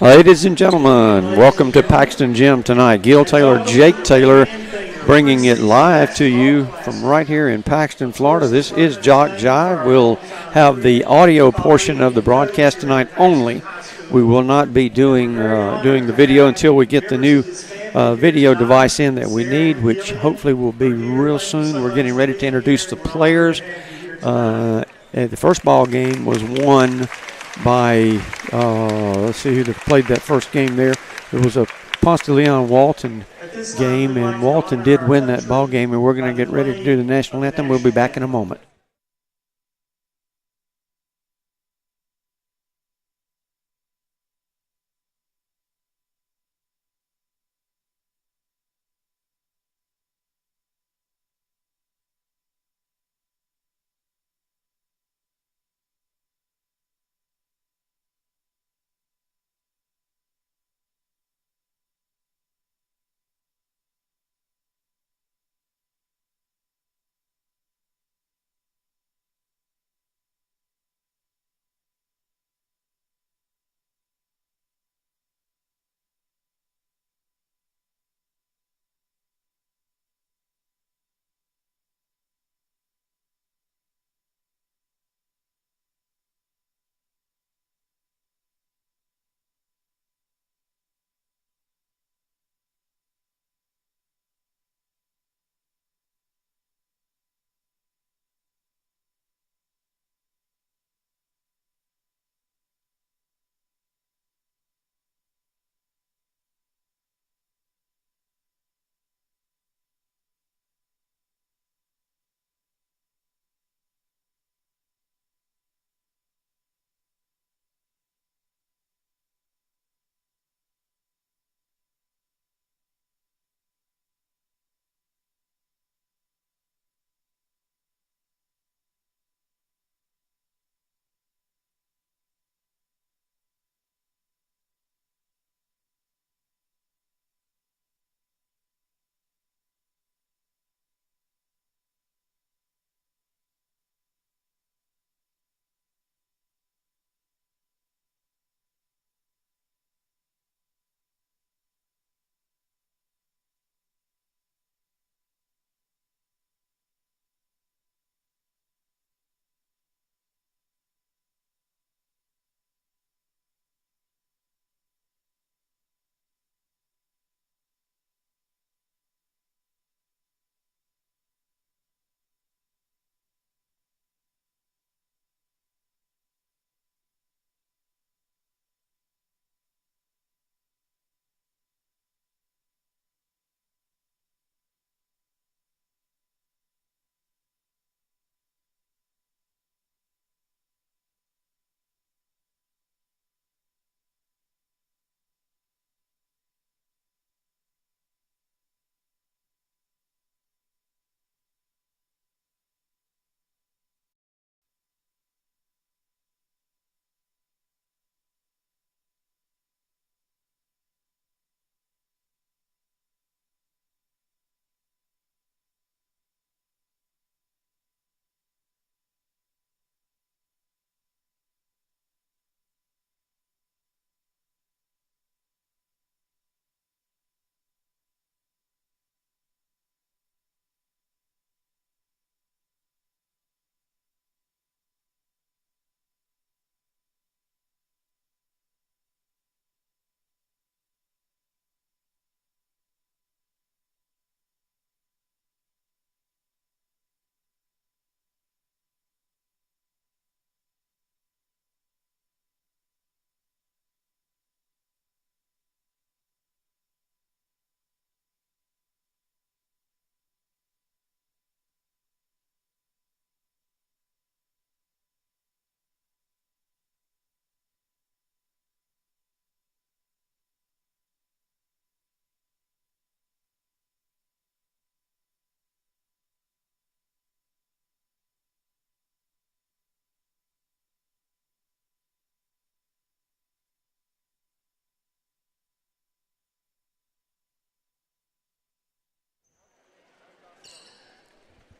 Ladies and gentlemen, welcome to Paxton Gym tonight. Gil Taylor, Jake Taylor, bringing it live to you from right here in Paxton, Florida. This is JockJive. We'll have the audio portion of the broadcast tonight only. We will not be doing the video until we get the new video device in that we need, which hopefully will be real soon. We're getting ready to introduce the players. The first ball game was won by, let's see who played that first game there. It was a Ponce de Leon Walton game, and Walton did win that ball game, and we're going to get ready to do the national anthem. We'll be back in a moment.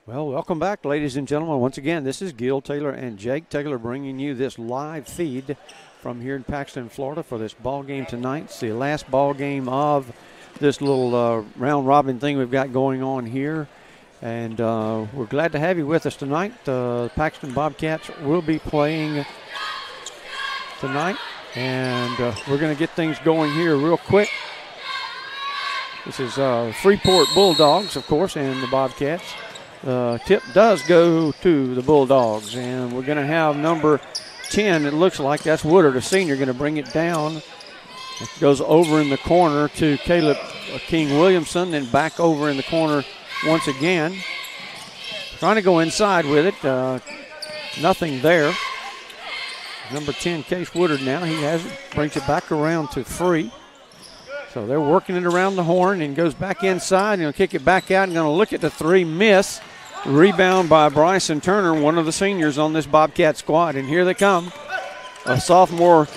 Well, welcome back, ladies and gentlemen. Once again, this is Gil Taylor and Jake Taylor bringing you this live feed from here in Paxton, Florida for this ball game tonight. It's the last ball game of this little round robin thing we've got going on here. And we're glad to have you with us tonight. Paxton Bobcats will be playing tonight. And we're going to get things going here real quick. This is Freeport Bulldogs, of course, and the Bobcats. Tip does go to the Bulldogs. And we're going to have number 10, it looks like that's Woodard, a senior, going to bring it down. It goes over in the corner to Caleb King-Williamson, then back over in the corner once again. Trying to go inside with it. Nothing there. Number 10, Case Woodard now. He has it, brings it back around to Free. So they're working it around the horn and goes back inside. He'll kick it back out and going to look at the three, miss. Rebound by Bryson Turner, one of the seniors on this Bobcat squad. And here they come. A sophomore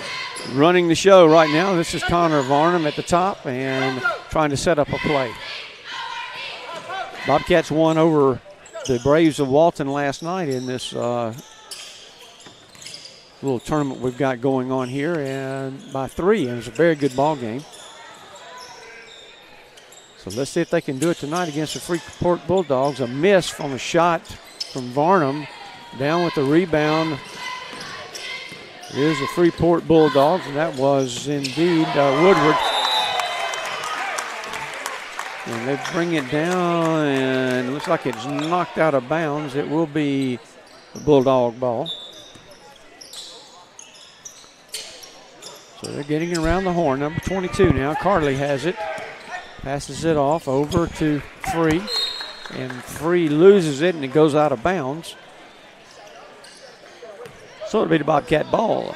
running the show right now. This is Connor Varnum at the top and trying to set up a play. Bobcats won over the Braves of Walton last night in this little tournament we've got going on here, and by 3. It was a very good ball game. So let's see if they can do it tonight against the Freeport Bulldogs. A miss from a shot from Varnum. Down with the rebound is the Freeport Bulldogs, and that was indeed Woodward. And they bring it down, and it looks like it's knocked out of bounds. It will be the Bulldog ball. So they're getting it around the horn. Number 22 now, Carley has it. Passes it off over to Free, and Free loses it, and it goes out of bounds. So it'll be the Bobcat ball.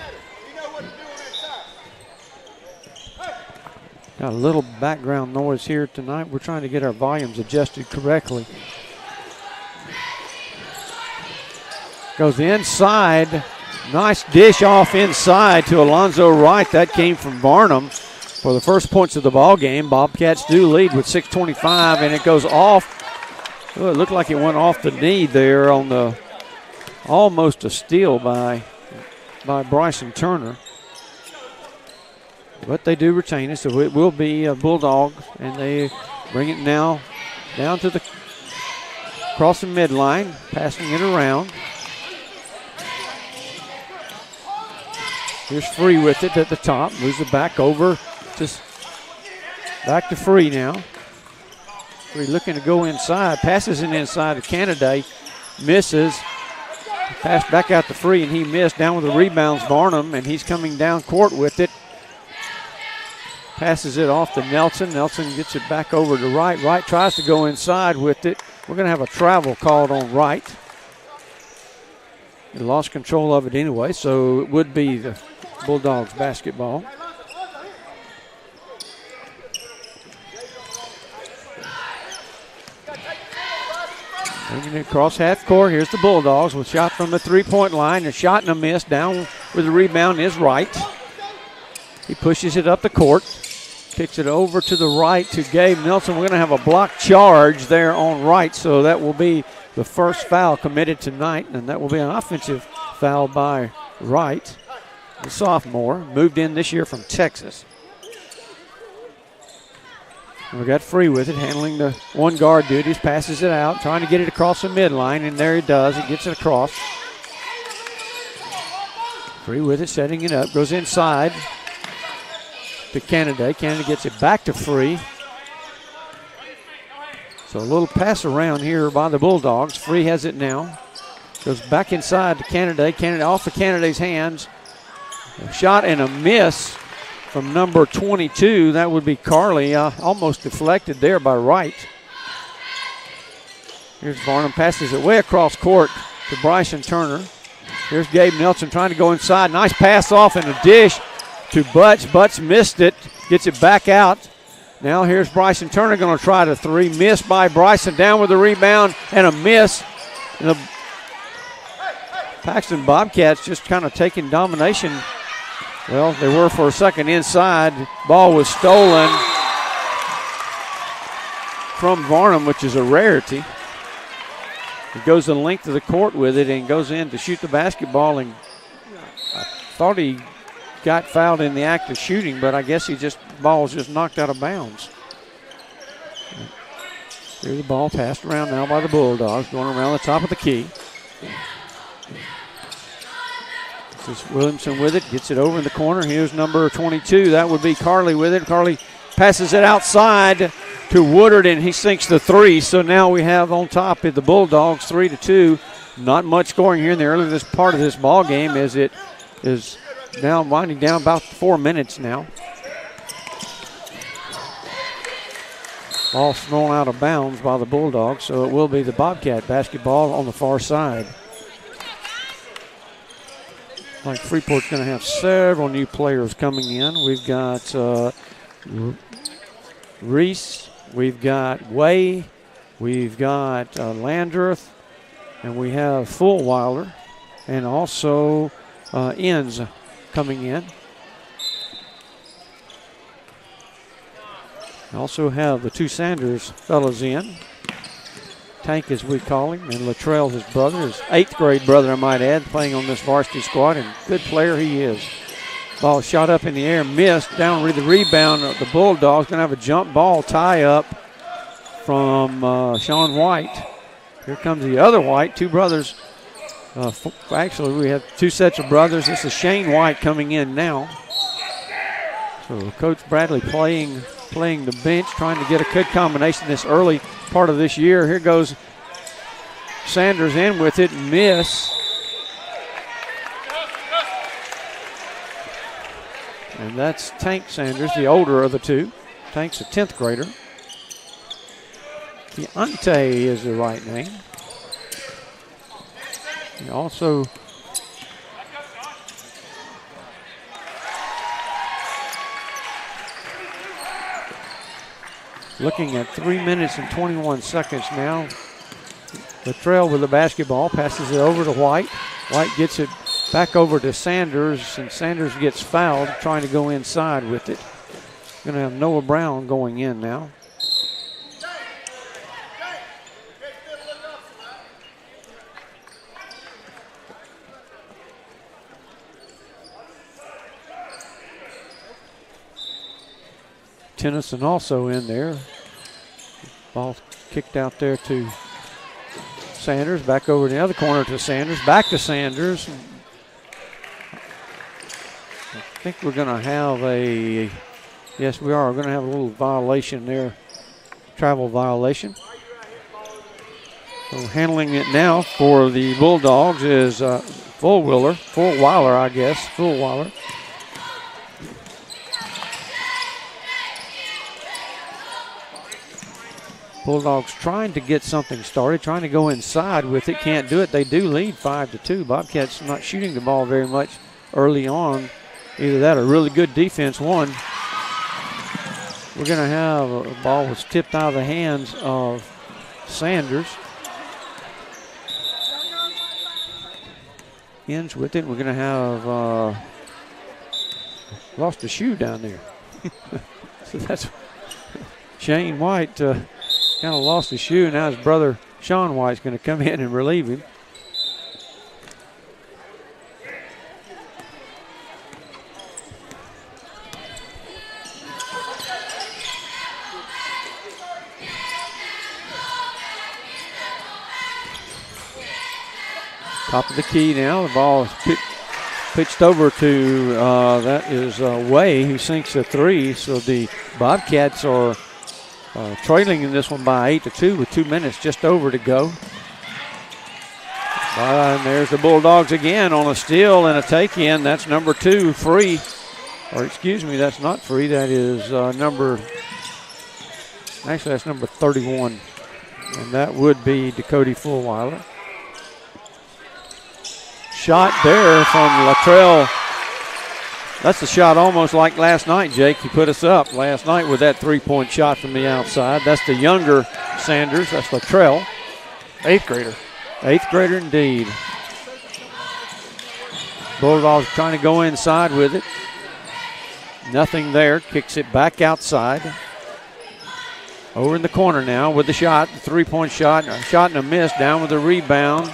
Got a little background noise here tonight. We're trying to get our volumes adjusted correctly. Goes inside. Nice dish off inside to Alonzo Wright. That came from Varnum for the first points of the ball game. Bobcats do lead with 6:25, and it goes off. Oh, it looked like it went off the knee there on the almost a steal by Bryson Turner. But they do retain it, so it will be a Bulldog, and they bring it now down to the crossing midline, passing it around. Here's Free with it at the top, moves it back over, just back to Free now. Free looking to go inside, passes it inside to Canaday, misses. Pass back out to Free, and he missed. Down with the rebounds, Varnum, and he's coming down court with it. Passes it off to Nelson. Nelson gets it back over to Wright. Wright tries to go inside with it. We're going to have a travel called on Wright. He lost control of it anyway, so it would be the Bulldogs basketball. Bringing it across half court. Here's the Bulldogs with shot from the three-point line. A shot and a miss. Down with the rebound is Wright. He pushes it up the court. Kicks it over to the right to Gabe Nelson. We're going to have a block charge there on Wright, so that will be the first foul committed tonight, and that will be an offensive foul by Wright, the sophomore, moved in this year from Texas. And we got Free with it, handling the one guard duties, passes it out, trying to get it across the midline, and there he does. He gets it across. Free with it, setting it up, goes inside to Canaday. Canaday gets it back to Free. So a little pass around here by the Bulldogs. Free has it now. Goes back inside to Canaday. Canaday off of Canaday's hands. A shot and a miss from number 22. That would be Carley. Almost deflected there by Wright. Here's Varnum. Passes it way across court to Bryson Turner. Here's Gabe Nelson trying to go inside. Nice pass off and a dish to Butts. Butts missed it. Gets it back out. Now here's Bryson Turner going to try the three. Missed by Bryson. Down with the rebound and a miss. And the Paxton Bobcats just kind of taking domination. Well, they were for a second inside. Ball was stolen from Varnum, which is a rarity. He goes the length of the court with it and goes in to shoot the basketball, and I thought he got fouled in the act of shooting, but I guess ball's just knocked out of bounds. Here's the ball passed around now by the Bulldogs, going around the top of the key. This is Williamson with it, gets it over in the corner. Here's number 22. That would be Carley with it. Carley passes it outside to Woodard, and he sinks the three. So now we have on top of the Bulldogs 3-2. Not much scoring here in the early part of this ball game, as it is now winding down about 4 minutes now. Ball thrown out of bounds by the Bulldogs, so it will be the Bobcat basketball on the far side. Like Freeport's going to have several new players coming in. We've got Reese, we've got Way, we've got Landreth, and we have Fulweiler, and also Inns coming in. We also have the two Sanders fellas in. Tank, as we call him, and Luttrell's his brother, his 8th grade brother, I might add, playing on this varsity squad, and good player he is. Ball shot up in the air, missed, down with the rebound. The Bulldogs going to have a jump ball tie up from Sean White. Here comes the other White, two brothers. Actually, we have two sets of brothers. This is Shane White coming in now. So Coach Bradley playing the bench, trying to get a good combination this early part of this year. Here goes Sanders in with it, miss. And that's Tank Sanders, the older of the two. Tank's a 10th grader. Deontay is the right name. He also looking at 3 minutes and 21 seconds now. Luttrell with the basketball, passes it over to White. White gets it back over to Sanders, and Sanders gets fouled trying to go inside with it. Going to have Noah Brown going in now. Tennyson also in there. Ball kicked out there to Sanders. Back over to the other corner to Sanders. Back to Sanders. I think we're going to have a, yes we are, we're going to have a little violation there. Travel violation. So handling it now for the Bulldogs is Fulweiler, I guess. Fulweiler. Bulldogs trying to get something started, trying to go inside with it. Can't do it. They do lead 5-2. Bobcats not shooting the ball very much early on. Either that or really good defense won. We're going to have a ball was tipped out of the hands of Sanders. Ends with it. We're going to have lost a shoe down there. So that's Shane White. Kind of lost his shoe. Now his brother Sean White's going to come in and relieve him. Top of the key now. The ball is pitched over to, that is Way, who sinks a three. So the Bobcats are trailing in this one by 8-2 with 2 minutes just over to go. And there's the Bulldogs again on a steal and a take-in. That's number 2, free. Or excuse me, that's not free. That is that's number 31. And that would be Dakota Fulweiler. Shot there from Luttrell. That's a shot almost like last night, Jake. He put us up last night with that three-point shot from the outside. That's the younger Sanders. That's Luttrell. 8th grader. 8th grader indeed. Bulldogs trying to go inside with it. Nothing there. Kicks it back outside. Over in the corner now with the shot. The three-point shot. A shot and a miss. Down with the rebound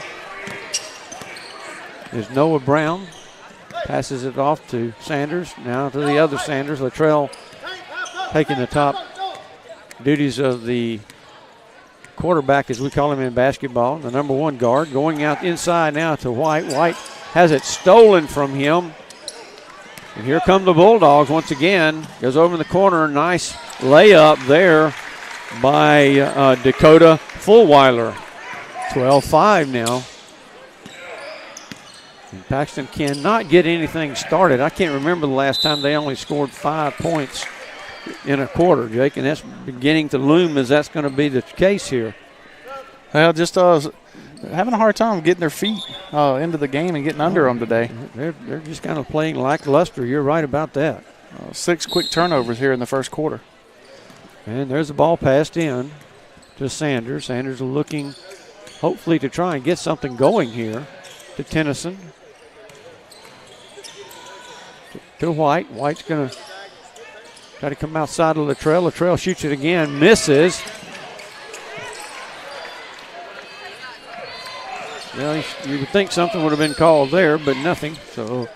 is Noah Brown. Passes it off to Sanders. Now to the other Sanders. Latrell taking the top duties of the quarterback, as we call him in basketball, the number 1 guard. Going out inside now to White. White has it stolen from him. And here come the Bulldogs once again. Goes over in the corner. Nice layup there by Dakota Fulweiler. 12-5 now. And Paxton cannot get anything started. I can't remember the last time they only scored 5 points in a quarter, Jake, and that's beginning to loom as that's going to be the case here. Well, just having a hard time getting their feet into the game and getting under them today. They're just kind of playing lackluster. You're right about that. 6 quick turnovers here in the first quarter. And there's the ball passed in to Sanders. Sanders looking hopefully to try and get something going here to Tennyson. To White. White's going to try to come outside of Latrell. Latrell shoots it again, misses. Well, you would think something would have been called there, but nothing. So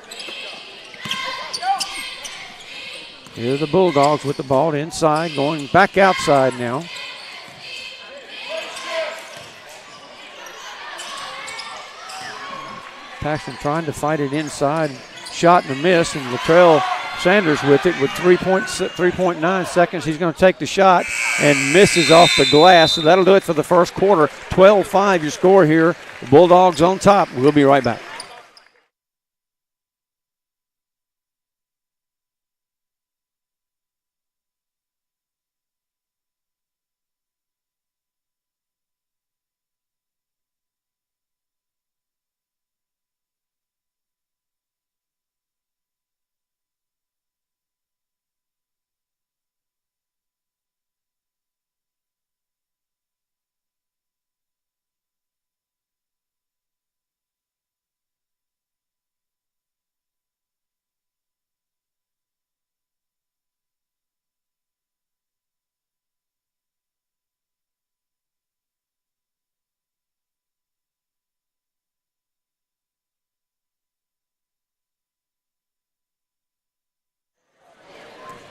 here are the Bulldogs with the ball inside, going back outside now. Paxton trying to fight it inside. Shot and a miss, and Latrell Sanders with it with 3.9 seconds. He's going to take the shot and misses off the glass. So that'll do it for the first quarter. 12-5 your score here. The Bulldogs on top. We'll be right back.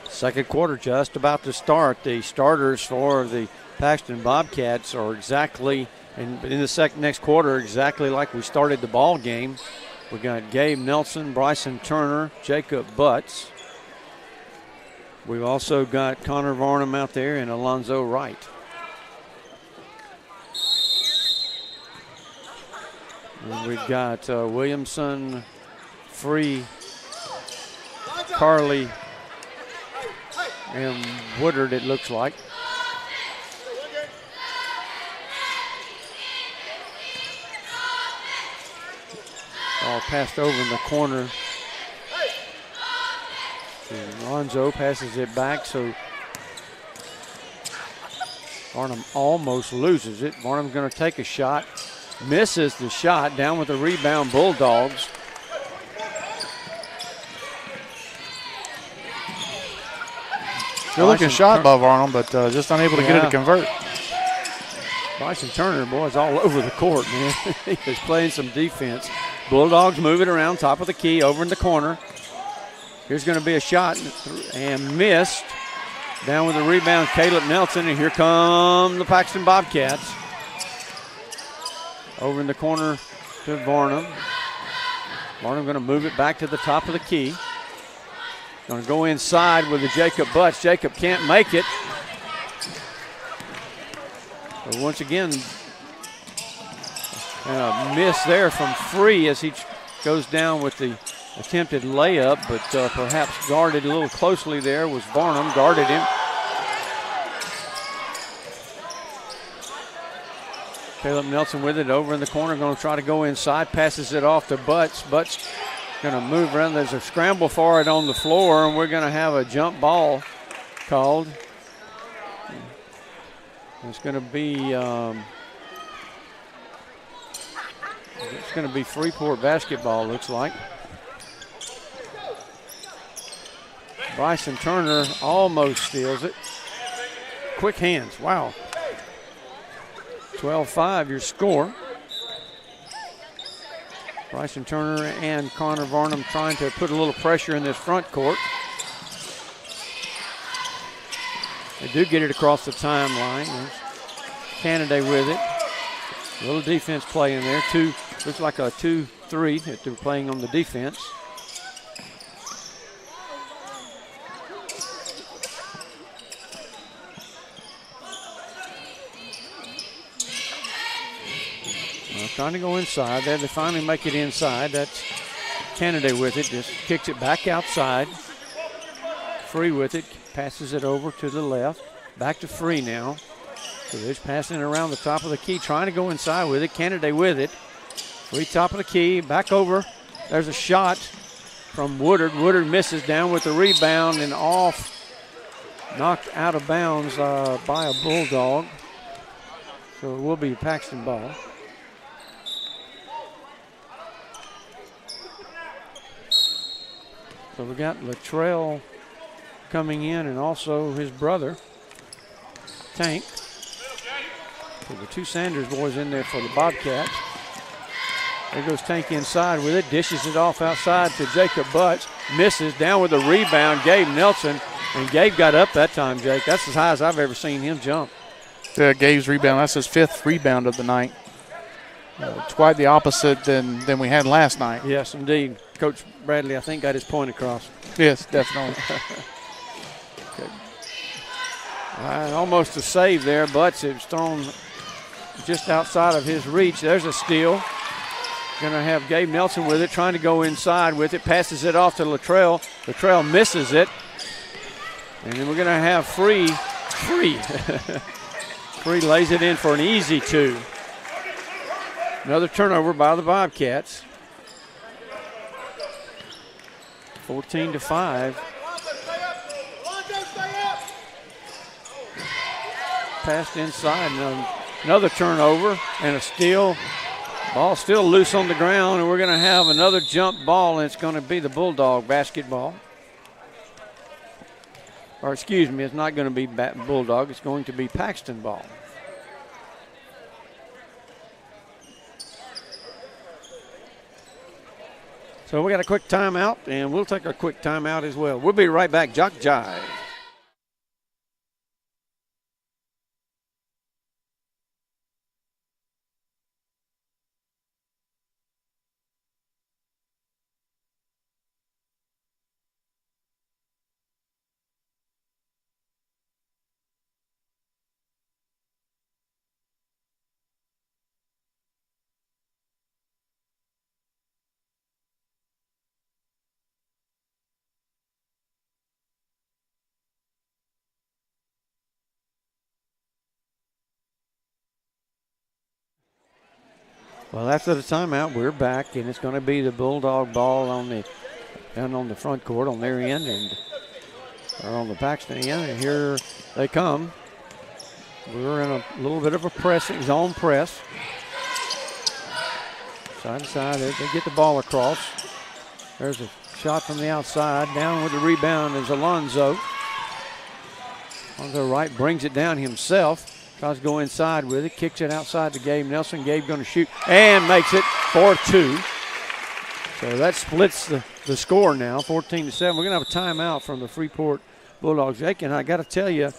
Second quarter just about to start. The starters for the Paxton Bobcats are exactly, in the next quarter, exactly like we started the ball game. We got Gabe Nelson, Bryson Turner, Jacob Butts. We've also got Connor Varnum out there and Alonzo Wright. And we've got Williamson, Free, Carly, and Woodard, it looks like. Ball passed over in the corner. Alonzo passes it back, so Varnum almost loses it. Varnum's going to take a shot. Misses the shot. Down with the rebound, Bulldogs. Good looking shot by Varnum, but just unable to get it to convert. Bryson Turner, boy, is all over the court, man. He is playing some defense. Bulldogs move it around, top of the key, over in the corner. Here's going to be a shot and missed. Down with the rebound, Caleb Nelson, and here come the Paxton Bobcats. Over in the corner to Varnum. Varnum going to move it back to the top of the key. Going to go inside with the Jacob Butts. Jacob can't make it. But once again, a miss there from Free as he goes down with the attempted layup, but perhaps guarded a little closely there was Varnum, guarded him. Caleb Nelson with it over in the corner, going to try to go inside, passes it off to Butts. Butts going to move around. There's a scramble for it on the floor, and we're going to have a jump ball called. It's going to be Freeport basketball, looks like. Bryson Turner almost steals it. Quick hands, wow. 12-5 your score. Bryson Turner and Connor Varnum trying to put a little pressure in this front court. They do get it across the timeline. There's Canada with it. A little defense play in there. Looks like a 2-3 that they're playing on the defense. Trying to go inside. There they finally make it inside. That's Canada with it. Just kicks it back outside. Free with it. Passes it over to the left. Back to Free now. So they're just passing it around the top of the key. Trying to go inside with it. Canada with it. Free top of the key. Back over. There's a shot from Woodard. Woodard misses down with the rebound and off. Knocked out of bounds by a Bulldog. So it will be a Paxton ball. So we got Latrell coming in and also his brother, Tank. So the two Sanders boys in there for the Bobcats. There goes Tank inside with it, dishes it off outside to Jacob Butts. Misses, down with a rebound, Gabe Nelson. And Gabe got up that time, Jake. That's as high as I've ever seen him jump. Yeah, Gabe's rebound, that's his 5th rebound of the night. It's quite the opposite than we had last night. Yes, indeed. Coach Bradley, I think, got his point across. Yes, definitely. Okay. Almost a save there. Butts, it was thrown just outside of his reach. There's a steal. Going to have Gabe Nelson with it, trying to go inside with it. Passes it off to Latrell. Latrell misses it. And then we're going to have Free. Free lays it in for an easy 2. Another turnover by the Bobcats. 14-5. Passed inside. Another turnover and a steal. Ball still loose on the ground, and we're going to have another jump ball, and it's going to be the Bulldog basketball. Or excuse me, it's not going to be Bulldog. It's going to be Paxton ball. So we got a quick timeout, and we'll take a quick timeout as well. We'll be right back. Jock Jive. Well, after the timeout, we're back, and it's going to be the Bulldog ball down on the front court on their end, or on the Paxton end, and here they come. We're in a little bit of a zone press. Side to side, they get the ball across. There's a shot from the outside. Down with the rebound is Alonzo. Alonzo Wright brings it down himself. Tries to go inside with it, kicks it outside to Gabe Nelson. Gabe going to shoot and makes it 4-2. So that splits the score now, 14-7. We're going to have a timeout from the Freeport Bulldogs. Jake, and I got to tell you,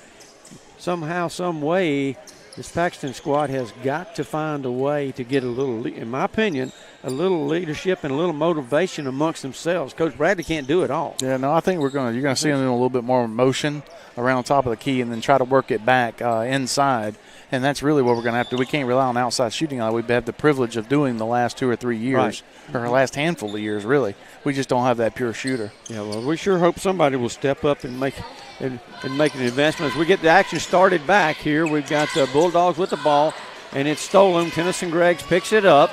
somehow, some way, this Paxton squad has got to find a way to get a little, in my opinion, a little leadership and a little motivation amongst themselves. Coach Bradley can't do it all. Yeah, no, I think you're going to see them in a little bit more motion around top of the key and then try to work it back inside. And that's really what we're going to have to do. We can't rely on outside shooting like we've had the privilege of doing the last 2 or 3 years, or the last handful of years, really. We just don't have that pure shooter. Yeah, well, we sure hope somebody will step up and make an investment. As we get the action started back here, we've got the Bulldogs with the ball, and it's stolen. Tennyson Greggs picks it up.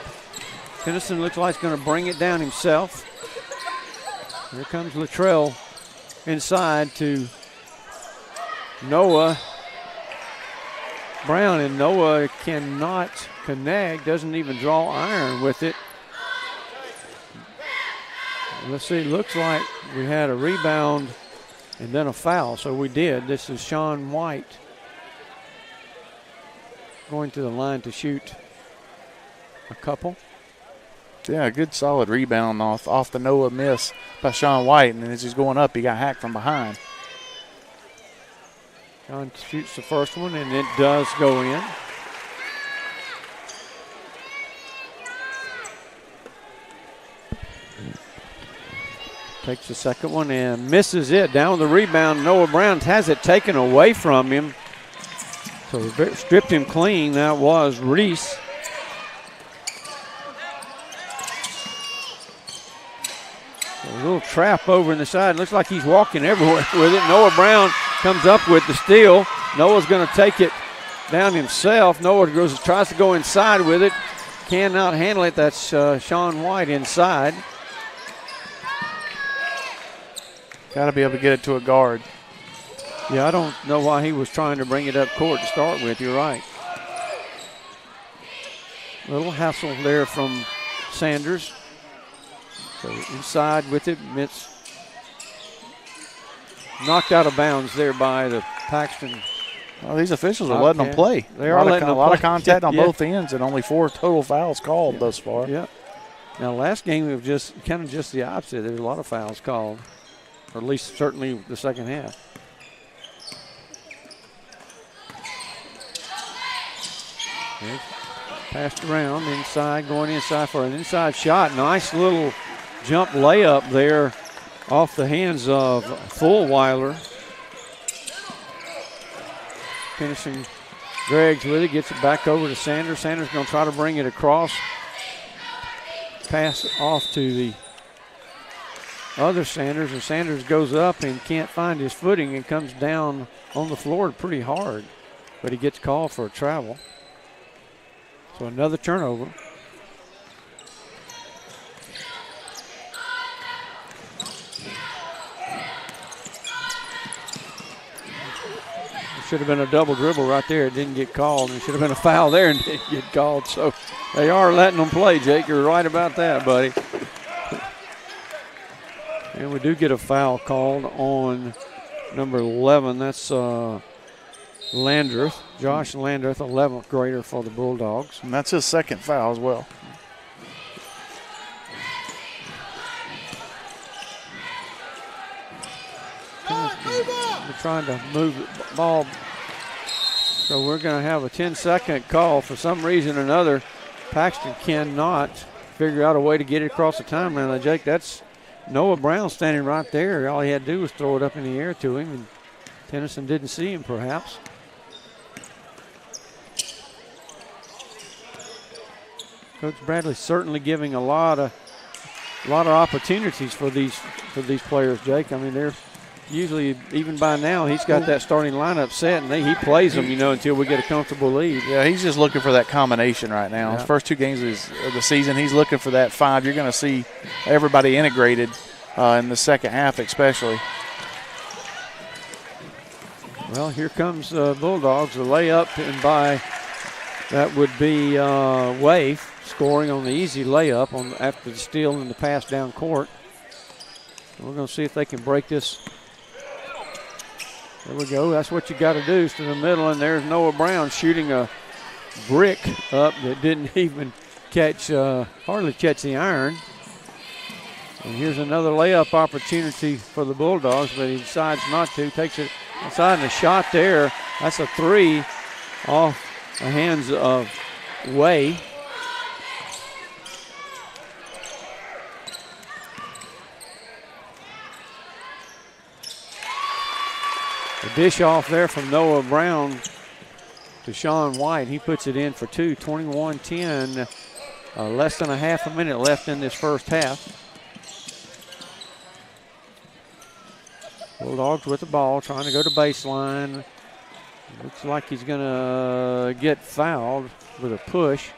Tennyson looks like he's going to bring it down himself. Here comes Latrell inside to Noah Brown, and Noah cannot connect, doesn't even draw iron with it. Let's see, looks like we had a rebound and then a foul, so we did. This is Sean White going to the line to shoot a couple. Yeah, good solid rebound off the Noah miss by Sean White, and as he's going up, he got hacked from behind. Sean shoots the first one, and it does go in. Takes the second one and misses it. Down with the rebound, Noah Brown has it taken away from him. So stripped him clean. That was Reese. A little trap over in the side. Looks like he's walking everywhere with it. Noah Brown comes up with the steal. Noah's going to take it down himself. Noah tries to go inside with it. Cannot handle it. That's Sean White inside. Got to be able to get it to a guard. Yeah, I don't know why he was trying to bring it up court to start with. You're right. A little hassle there from Sanders. So inside with it. It's knocked out of bounds there by the Paxton. Well, these officials are letting them play. They are letting them play. A lot of contact on both ends and only 4 total fouls called thus far. Yeah. Now, last game we were just the opposite. There was a lot of fouls called, or at least certainly the second half. There's passed around inside, going inside for an inside shot. Nice little jump layup there off the hands of Fulweiler. Finishing Greggs with it, gets it back over to Sanders. Sanders going to try to bring it across. Pass off to the other Sanders, and Sanders goes up and can't find his footing and comes down on the floor pretty hard, but he gets called for a travel. So another turnover. It should have been a double dribble right there. It didn't get called. It should have been a foul there and didn't get called. So they are letting them play, Jake. You're right about that, buddy. And we do get a foul called on number 11. That's Landreth, Josh Landreth, 11th grader for the Bulldogs. And that's his second foul as well. We're trying to move the ball. So we're going to have a 10-second call. For some reason or another, Paxton cannot figure out a way to get it across the timeline. Now, Jake, that's Noah Brown standing right there. All he had to do was throw it up in the air to him, and Tennyson didn't see him perhaps. Coach Bradley certainly giving a lot of opportunities for these players, Jake. I mean, they're usually, even by now, he's got that starting lineup set, and he plays them, until we get a comfortable lead. Yeah, he's just looking for that combination right now. His first 2 games of the season, he's looking for that 5. You're going to see everybody integrated in the second half especially. Well, here comes the Bulldogs. The layup, and by that would be Waif scoring on the easy layup after the steal and the pass down court. We're going to see if they can break this. There we go. That's what you got to do, is to the middle, and there's Noah Brown shooting a brick up that didn't even hardly catch the iron. And here's another layup opportunity for the Bulldogs, but he decides not to. Takes it inside, and a shot there. That's a 3 off the hands of Way. A dish off there from Noah Brown to Sean White. He puts it in for 2, 21-10. Less than a half a minute left in this first half. Bulldogs with the ball, trying to go to baseline. Looks like he's going to get fouled with a push.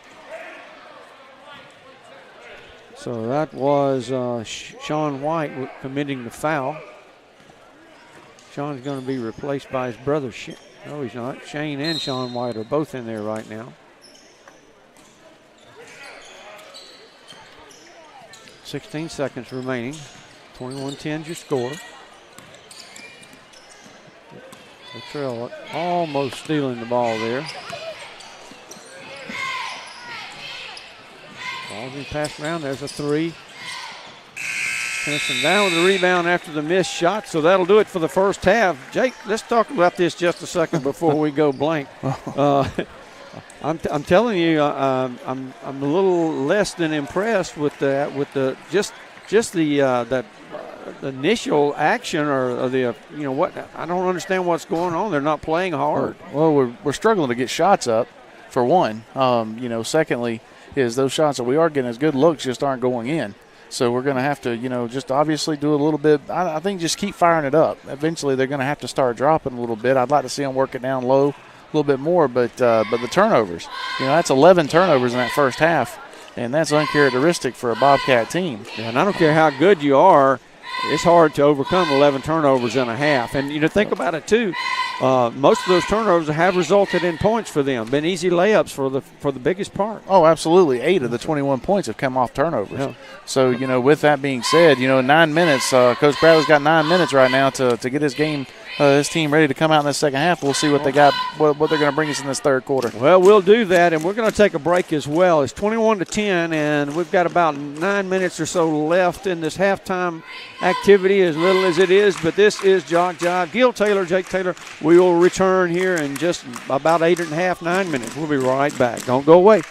So that was Sean White committing the foul. Sean's going to be replaced by his brother. No, he's not. Shane and Sean White are both in there right now. 16 seconds remaining. 21-10 your score. Latrell almost stealing the ball there. Ball's been passed around. There's a three. Henderson down with the rebound after the missed shot, so that'll do it for the first half. Jake, let's talk about this just a second before we go blank. I'm telling you, I'm a little less than impressed with the initial action or the what I don't understand what's going on. They're not playing hard. Well, we're struggling to get shots up, for one. Secondly, is those shots that we are getting as good looks just aren't going in. So we're going to have to, just obviously do a little bit. I think just keep firing it up. Eventually, they're going to have to start dropping a little bit. I'd like to see them work it down low a little bit more, but the turnovers, that's 11 turnovers in that first half, and that's uncharacteristic for a Bobcat team. Yeah, and I don't care how good you are, it's hard to overcome 11 turnovers in a half. And, think about it, too. Most of those turnovers have resulted in points for them, been easy layups for the biggest part. Oh, absolutely. 8 of the 21 points have come off turnovers. Yeah. So, with that being said, 9 minutes, Coach Bradley's got 9 minutes right now to get his game, his team ready to come out in the second half. We'll see what they got, what they're going to bring us in this third quarter. Well, we'll do that, and we're going to take a break as well. It's 21-10, and we've got about 9 minutes or so left in this halftime activity, as little as it is, but this is Jock Jive. Gil Taylor, Jake Taylor. We will return here in just about 8.5, 9 minutes. We'll be right back. Don't go away.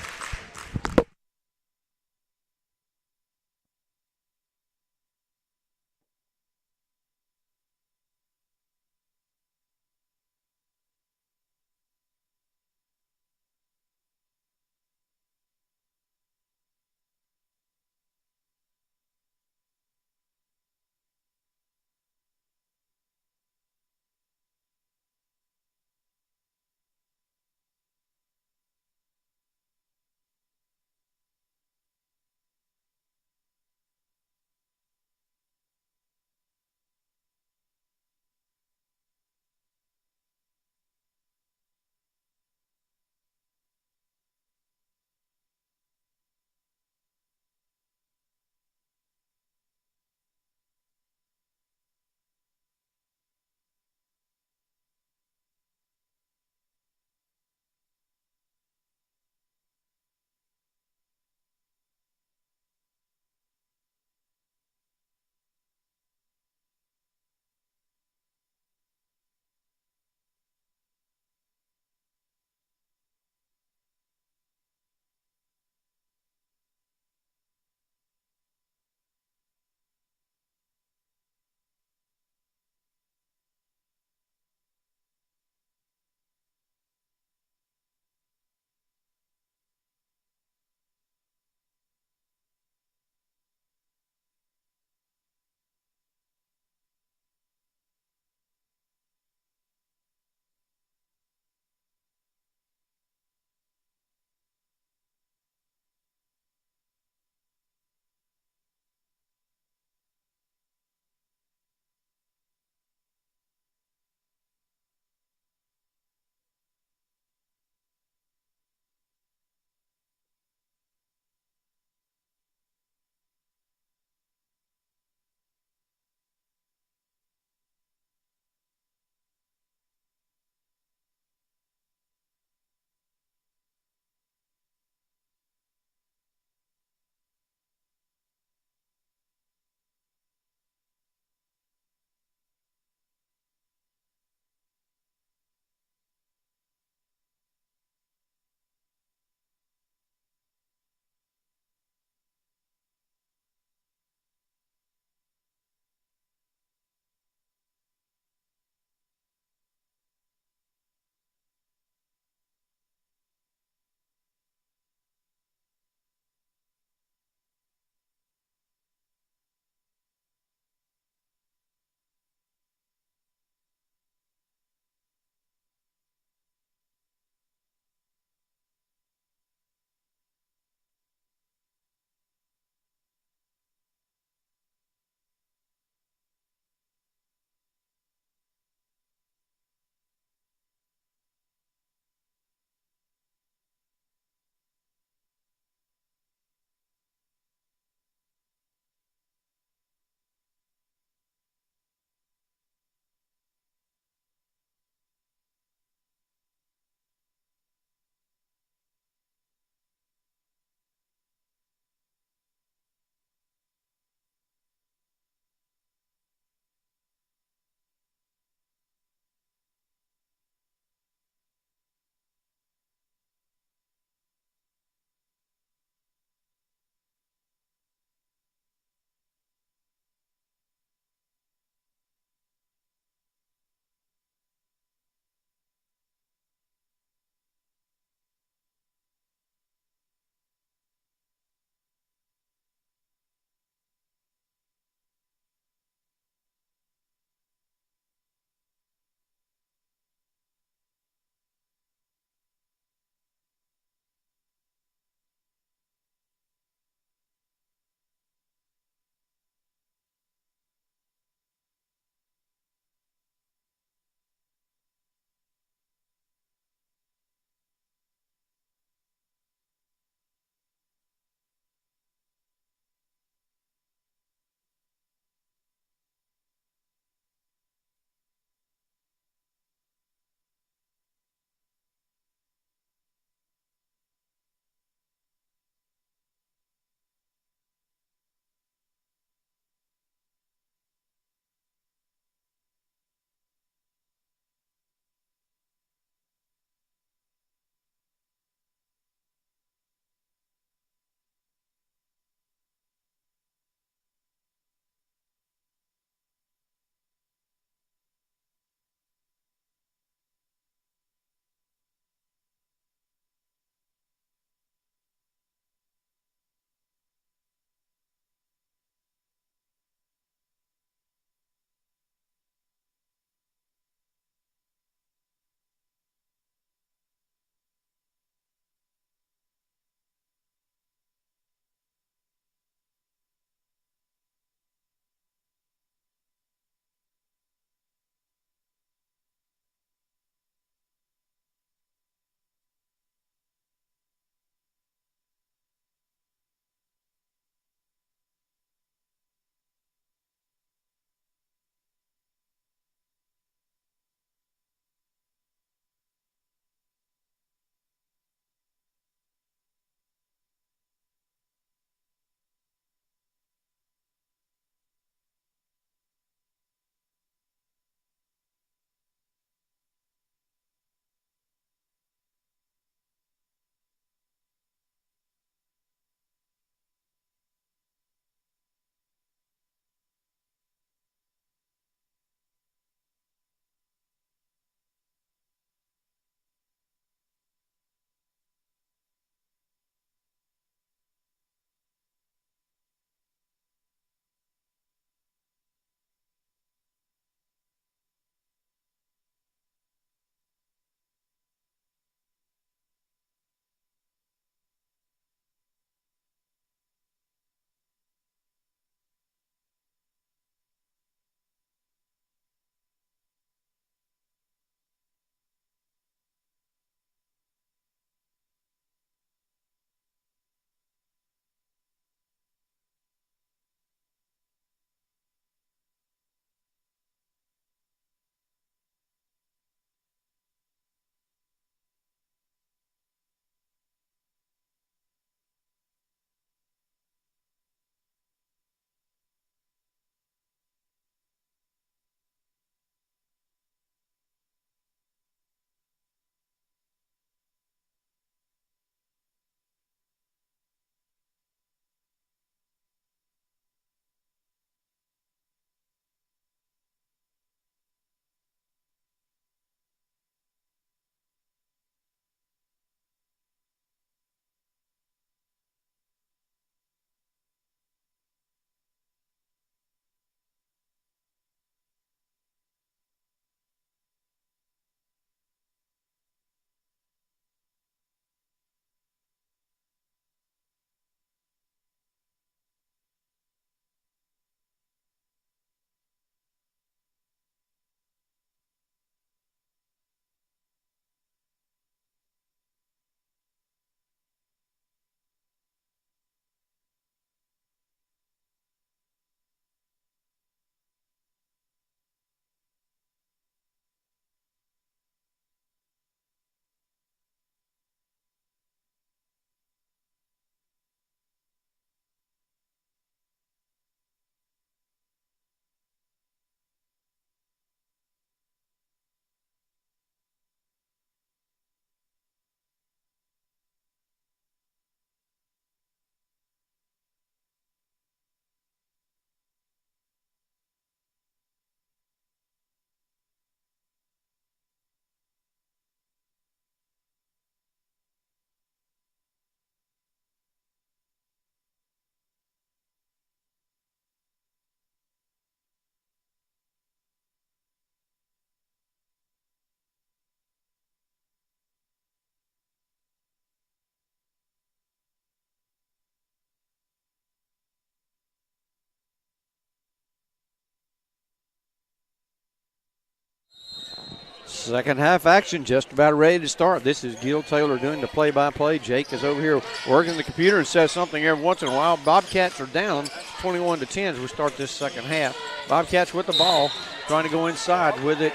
Second half action just about ready to start. This is Gil Taylor doing the play-by-play. Jake is over here working the computer and says something every once in a while. Bobcats are down 21-10 as we start this second half. Bobcats with the ball, trying to go inside with it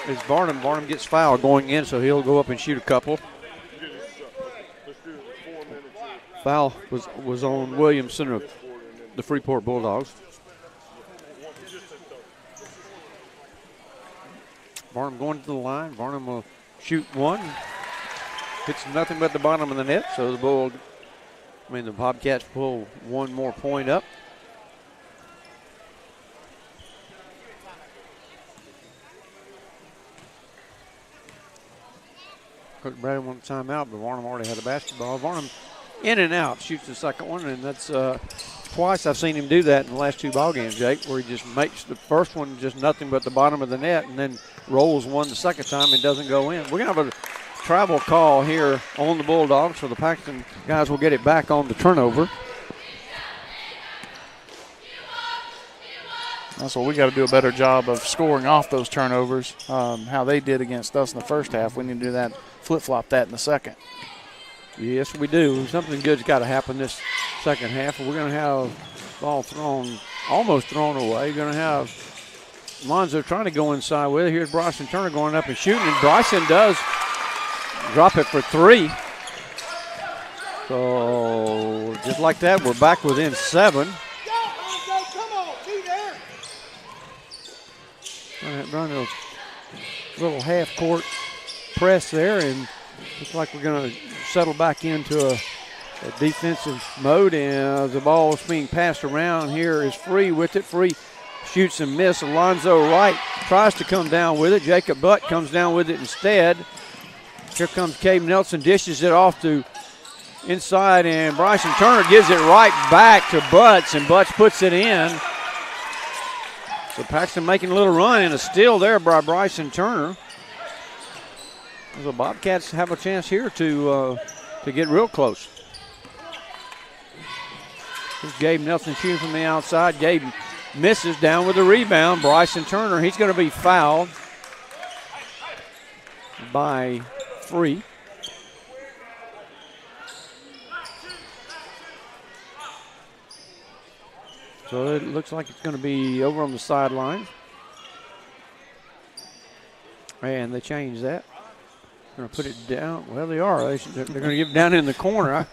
is Varnum. Varnum gets fouled going in, so he'll go up and shoot a couple. Foul was on Williamson of the Freeport Bulldogs. Varnum going to the line. Varnum will shoot one. Hits nothing but the bottom of the net, so the Bobcats pull one more point up. Coach Brady wanted a timeout, but Varnum already had a basketball. Varnum in and out, shoots the second one, and that's twice I've seen him do that in the last two ball games, Jake, where he just makes the first one just nothing but the bottom of the net and then rolls one the second time and doesn't go in. We're going to have a travel call here on the Bulldogs, so the Paxton guys will get it back on the turnover. That's what we got to do a better job of scoring off those turnovers. How they did against us in the first half, we need to do that, flip-flop that in the second. Yes, we do. Something good's got to happen this second half. We're going to have ball almost thrown away. You're going to have Lonzo trying to go inside with it. Here's Bryson Turner going up and shooting, and Bryson does drop it for three. So just like that, we're back within 7. Run a little half-court press there, and looks like we're going to settle back into a defensive mode, and the ball is being passed around. Here is Free with it. Free shoots and misses. Alonzo Wright tries to come down with it. Jacob Butt comes down with it instead. Here comes Cade Nelson, dishes it off to inside, and Bryson Turner gives it right back to Butts, and Butts puts it in. So Paxton making a little run, and a steal there by Bryson Turner. The Bobcats have a chance here to get real close. Here's Gabe Nelson shooting from the outside. Gabe misses, down with the rebound. Bryson Turner, he's going to be fouled by Free. So it looks like it's going to be over on the sideline. And they changed that. Going to put it down. Well, they are. They're going to give it down in the corner. I'm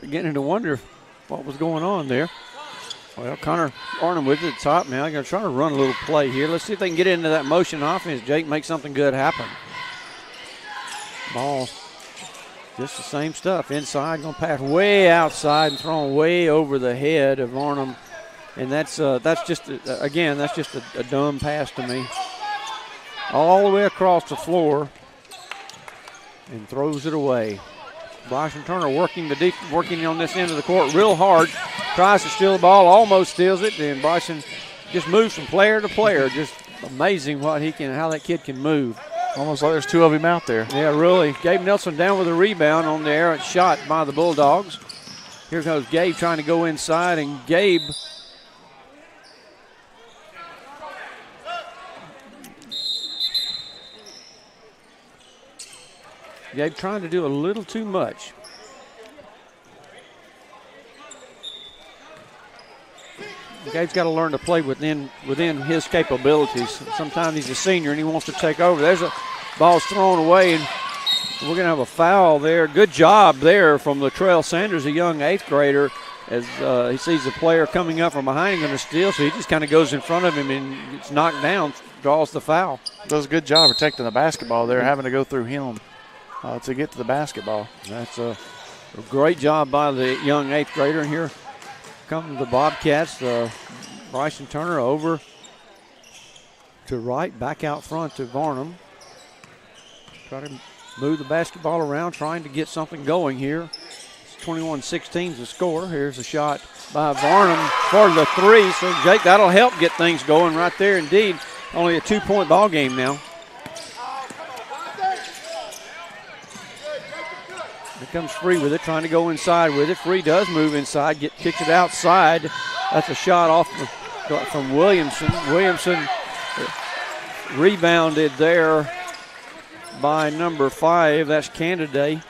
beginning to wonder what was going on there. Well, Connor Arnhem with it at the top now. They're going to try to run a little play here. Let's see if they can get into that motion offense. Jake, make something good happen. Ball, just the same stuff. Inside, going to pass way outside and thrown way over the head of Arnhem. And that's just, again, that's just a dumb pass to me. All the way across the floor. And throws it away. Bryson Turner working on this end of the court real hard. Tries to steal the ball, almost steals it, and Bryson just moves from player to player. Just amazing how that kid can move. Almost like there's two of him out there. Yeah, really. Gabe Nelson down with a rebound on the errant shot by the Bulldogs. Here goes Gabe trying to go inside, and Gabe trying to do a little too much. Gabe's got to learn to play within his capabilities. Sometimes he's a senior and he wants to take over. There's a ball's thrown away, and we're going to have a foul there. Good job there from Latrell Sanders, a young 8th grader, as he sees the player coming up from behind him going to steal, so he just kind of goes in front of him and gets knocked down, draws the foul. Does a good job protecting the basketball there, having to go through him to get to the basketball. That's a great job by the young 8th grader. And here come the Bobcats. Bryson Turner over to right, back out front to Varnum. Try to move the basketball around, trying to get something going here. It's 21-16 the score. Here's a shot by Varnum for the three. So, Jake, that'll help get things going right there indeed. Only a 2-point ball game now. Here comes Free with it, trying to go inside with it. Free does move inside, kicks it outside. That's a shot off from Williamson. Williamson rebounded there by number 5. That's Canada,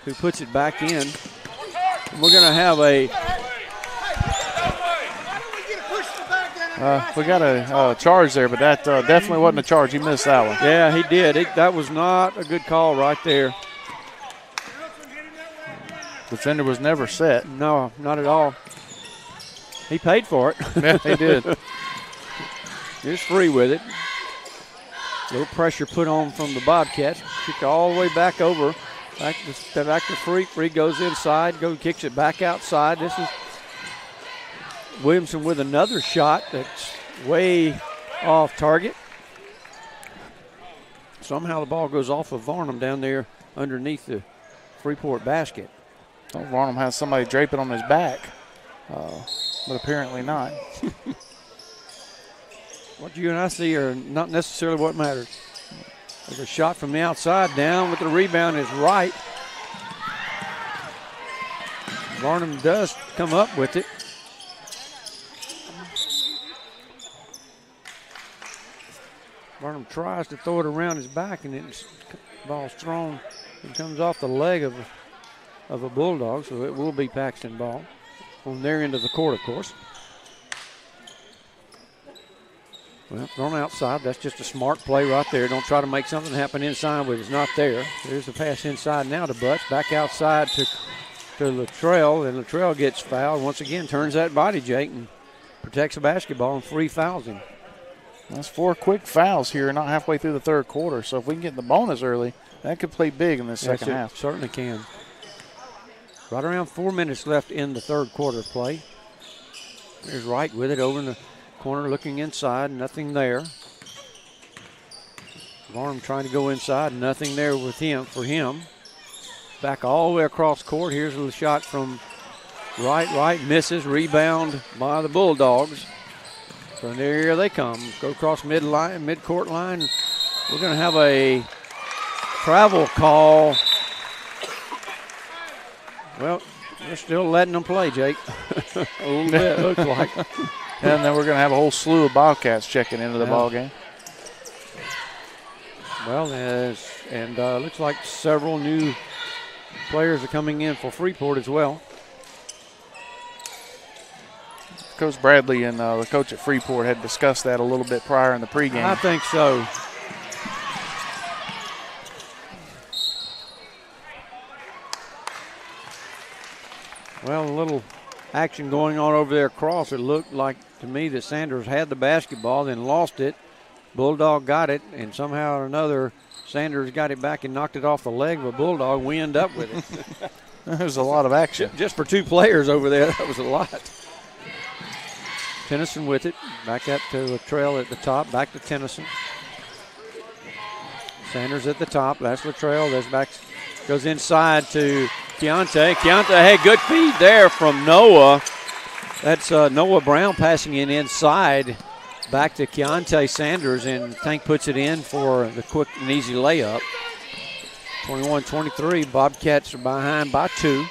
who puts it back in. And we're going to have a we got a charge there, but that definitely wasn't a charge. He missed that one. Yeah, he did. That was not a good call right there. Defender was never set. No, not at all. He paid for it. Yeah, he did. He was free with it. A little pressure put on from the Bobcats. Kicked all the way back over. Back to Free. Free goes inside. Kicks it back outside. This is Williamson with another shot that's way off target. Somehow the ball goes off of Varnum down there underneath the Freeport basket. Oh, Varnum has somebody draping on his back, but apparently not. What you and I see are not necessarily what matters. There's a shot from the outside, down with the rebound is right. Varnum does come up with it. Varnum tries to throw it around his back, and the ball's thrown and comes off the leg of a Bulldog, so it will be Paxton ball on their end of the court, of course. Well, thrown outside. That's just a smart play right there. Don't try to make something happen inside when it's not there. There's the pass inside now to Butts. Back outside to Luttrell, and Luttrell gets fouled. Once again, turns that body, Jake, and protects the basketball, and Free fouls him. That's 4 quick fouls here, not halfway through the third quarter. So if we can get the bonus early, that could play big in the second half. Certainly can. Right around 4 minutes left in the third quarter play. There's Wright with it over in the corner looking inside, nothing there. Varnum trying to go inside, nothing there for him. Back all the way across court. Here's a shot from Wright misses, rebound by the Bulldogs. So here they come. Go across midcourt line. We're going to have a travel call. Well, they're still letting them play, Jake. A little bit, looks like. And then we're going to have a whole slew of Bobcats checking into the ball game. Well, looks like several new players are coming in for Freeport as well. Coach Bradley and the coach at Freeport had discussed that a little bit prior in the pregame. I think so. Well, a little action going on over there across. It looked like to me that Sanders had the basketball, then lost it. Bulldog got it, and somehow or another Sanders got it back and knocked it off the leg of a Bulldog. We end up with it. There's a lot of action. Just for 2 players over there, that was a lot. Tennyson with it. Back up to Luttrell at the top. Back to Tennyson. Sanders at the top. That's Luttrell. That's back. Goes inside to Keontae. Keontae, hey, good feed there from Noah. That's Noah Brown passing it inside. Back to Keontae Sanders, and Tank puts it in for the quick and easy layup. 21-23. Bobcats are behind by 2.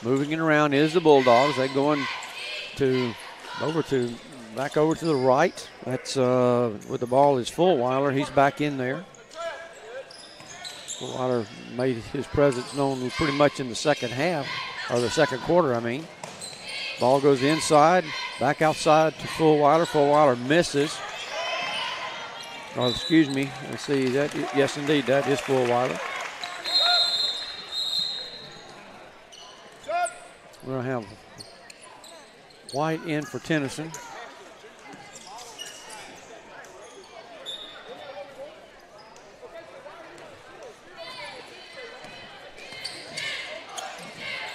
Moving it around is the Bulldogs. They're going back over to the right. That's with the ball is Fulweiler. He's back in there. Fulweiler made his presence known pretty much in the second half, or the second quarter, I mean. Ball goes inside, back outside to Fulweiler. Fulweiler misses. Oh, excuse me. Let's see. Yes, indeed, that is Fulweiler. We're going to have White in for Tennyson.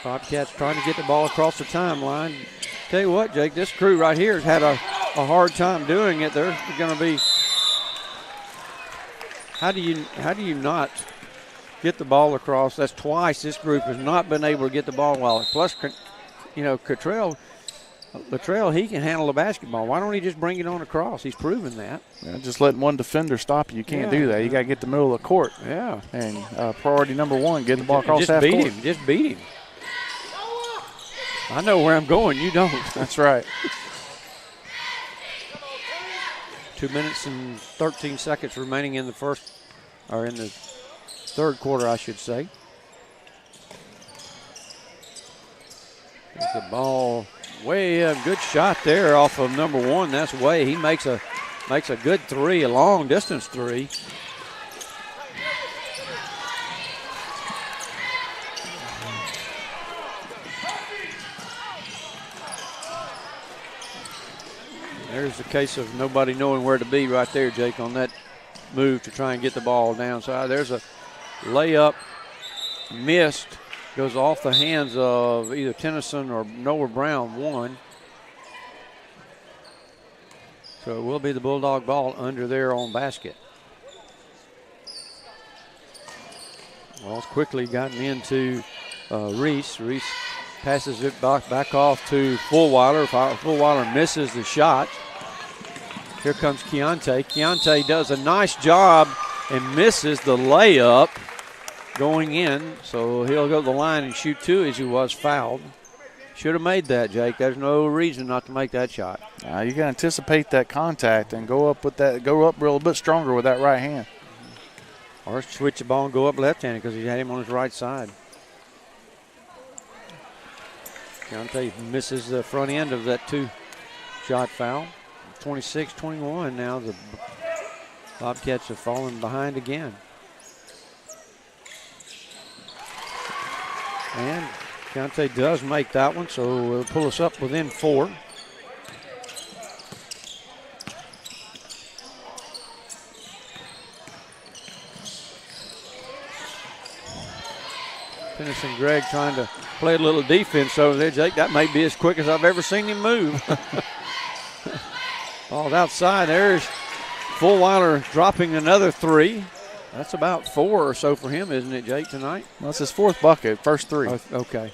Bobcats trying to get the ball across the timeline. Tell you what, Jake, this crew right here has had a hard time doing it. They're going to be. How do you not get the ball across? That's twice this group has not been able to get the ball while. Plus, Luttrell, he can handle the basketball. Why don't he just bring it on across? He's proven that. Yeah, just letting one defender stop you. You can't do that. You got to get the middle of the court. Yeah. And priority number 1, get the ball across half court. Just beat him. I know where I'm going. You don't. That's right. 2 minutes and 13 seconds remaining in the third quarter, I should say. There's the ball way up. Good shot there off of number 1. That's Way. He makes a good three, a long distance three. There's the case of nobody knowing where to be right there, Jake, on that move to try and get the ball downside. There's a layup missed, goes off the hands of either Tennyson or Noah Brown, 1. So it will be the Bulldog ball under their own basket. Ball's quickly gotten into Reese. Reese passes it back off to Fulweiler. Fulweiler misses the shot. Here comes Keontae. Keontae does a nice job and misses the layup going in. So he'll go to the line and shoot 2 as he was fouled. Should have made that, Jake. There's no reason not to make that shot. You got to anticipate that contact and go up a little bit stronger with that right hand. Or switch the ball and go up left-handed because he had him on his right side. Keontae misses the front end of that 2-shot foul. 26-21 now. The Bobcats have fallen behind again. And Keontae does make that one, so it'll pull us up within 4. Tennyson Gregg trying to play a little defense over there, Jake. That may be as quick as I've ever seen him move. Ball's outside. There's Fulweiler dropping another 3. That's about 4 or so for him, isn't it, Jake, tonight? Well, that's his 4th bucket, first 3. Oh, okay.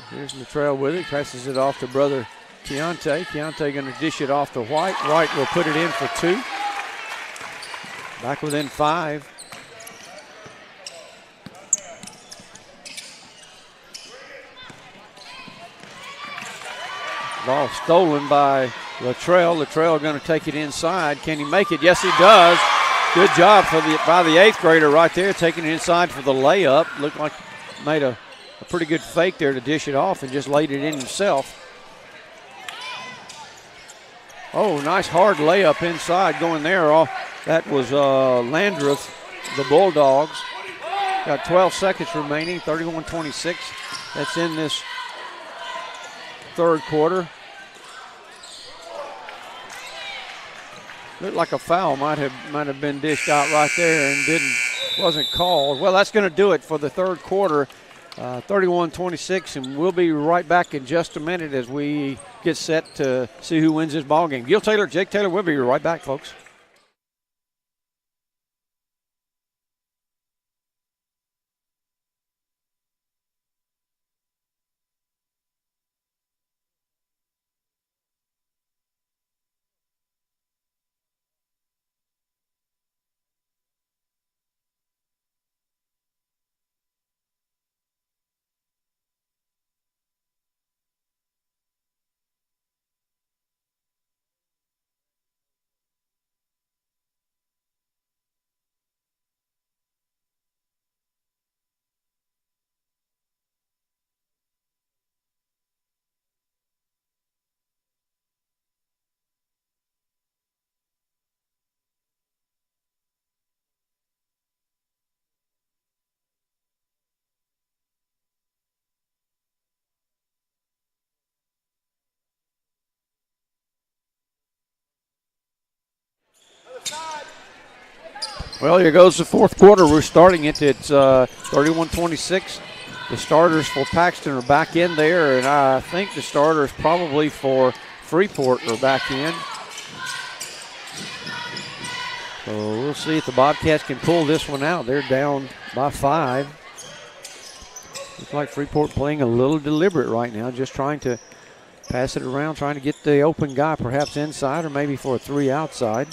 Here's Latrell with it. Passes it off to brother Keontae. Keontae going to dish it off to White. White will put it in for 2. Back within 5. Ball stolen by Latrell. Latrell going to take it inside. Can he make it? Yes, he does. Good job by the 8th grader right there, taking it inside for the layup. Looked like made a pretty good fake there to dish it off and just laid it in himself. Oh, nice hard layup inside going there. That was Landreth, the Bulldogs. Got 12 seconds remaining, 31-26. That's in this third quarter. Looked like a foul might have been dished out right there and wasn't called. Well, that's going to do it for the third quarter, 31-26, and we'll be right back in just a minute as we get set to see who wins this ball game. Gil Taylor, Jake Taylor, we'll be right back, folks. Well, here goes the fourth quarter. We're starting it. It's 31-26. The starters for Paxton are back in there, and I think the starters probably for Freeport are back in. So we'll see if the Bobcats can pull this one out. They're down by 5. Looks like Freeport playing a little deliberate right now, just trying to pass it around, trying to get the open guy perhaps inside or maybe for a 3 outside.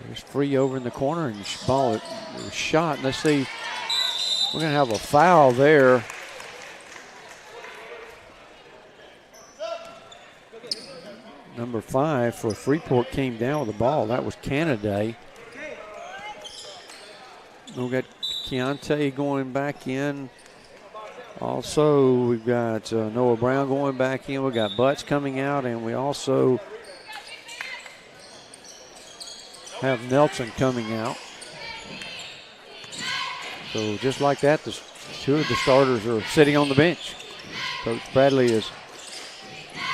There's Free over in the corner, and ball it was shot. Let's see. We're going to have a foul there. Number 5 for Freeport came down with the ball. That was Canada. We've got Keontae going back in. Also, we've got Noah Brown going back in. We've got Butts coming out, and we also have Nelson coming out. So just like that, the 2 of the starters are sitting on the bench. Coach Bradley is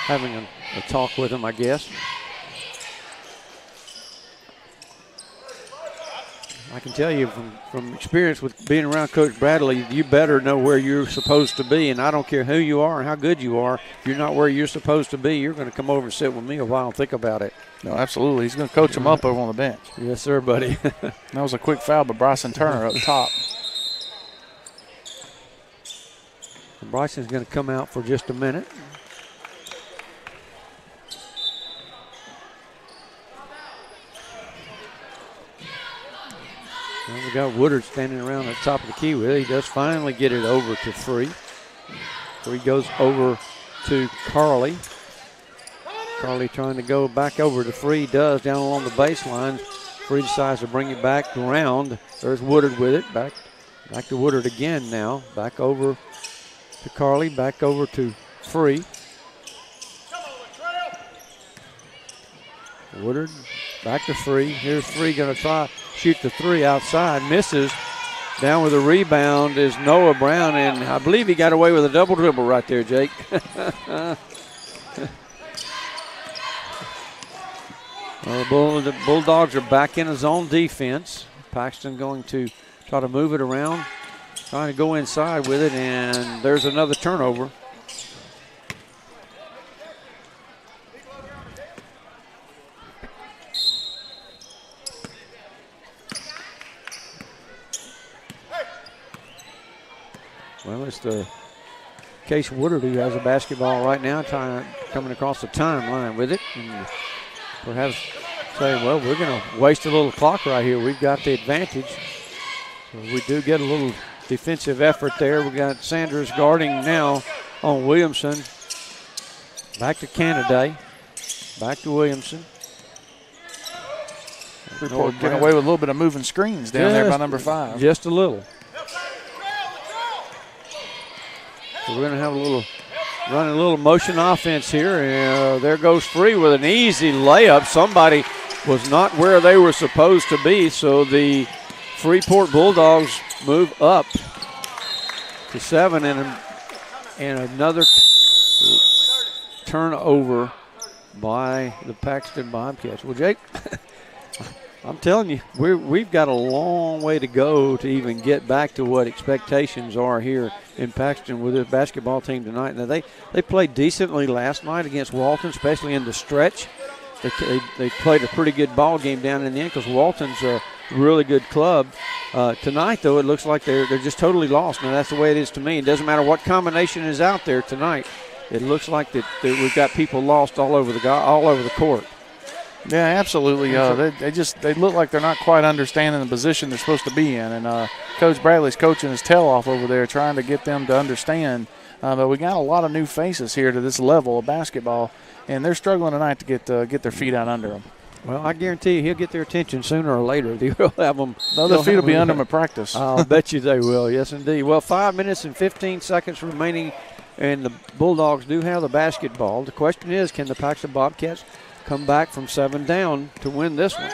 having a talk with him, I guess. I can tell you from experience with being around Coach Bradley, you better know where you're supposed to be, and I don't care who you are and how good you are. If you're not where you're supposed to be, you're going to come over and sit with me a while and think about it. No, absolutely. He's going to coach him up over on the bench. Yes, sir, buddy. That was a quick foul by Bryson Turner up top. And Bryson's going to come out for just a minute. Well, we got Woodard standing around at the top of the key with it. He does finally get it over to Free. Free goes over to Carly. Carly trying to go back over to Free. Does down along the baseline. Free decides to bring it back around. There's Woodard with it. Back to Woodard again now. Back over to Carly. Back over to Free. Woodard back to Free. Here's Free going to try shoot the 3 outside. Misses. Down with a rebound is Noah Brown, and I believe he got away with a double dribble right there, Jake. Well, the Bulldogs are back in a zone defense. Paxton going to try to move it around, trying to go inside with it, and there's another turnover. Well, it's the Case Woodard who has a basketball right now, coming across the timeline with it. And perhaps saying, well, we're going to waste a little clock right here. We've got the advantage. So we do get a little defensive effort there. We got Sanders guarding now on Williamson. Back to Canada. Back to Williamson. Freeport getting away with a little bit of moving screens down there by number 5. Just a little. So we're going to have running a little motion offense here. And there goes Free with an easy layup. Somebody was not where they were supposed to be, so the Freeport Bulldogs move up to 7, and another turnover by the Paxton Bobcats. Well, Jake, I'm telling you, we've got a long way to go to even get back to what expectations are here in Paxton with this basketball team tonight. Now, they played decently last night against Walton, especially in the stretch. They played a pretty good ball game down in the end because Walton's a really good club. Tonight, though, it looks like they're just totally lost. Now, that's the way it is to me. It doesn't matter what combination is out there tonight. It looks like that we've got people lost all over the court. Yeah, absolutely. They look like they're not quite understanding the position they're supposed to be in, and Coach Bradley's coaching his tail off over there, trying to get them to understand. But we got a lot of new faces here to this level of basketball, and they're struggling tonight to get their feet out under them. Well, I guarantee you he'll get their attention sooner or later. They'll have them. Their feet will be under them at practice. I'll bet you they will. Yes, indeed. Well, 5 minutes and 15 seconds remaining, and the Bulldogs do have the basketball. The question is, can the Paxton Bobcats come back from 7 down to win this one?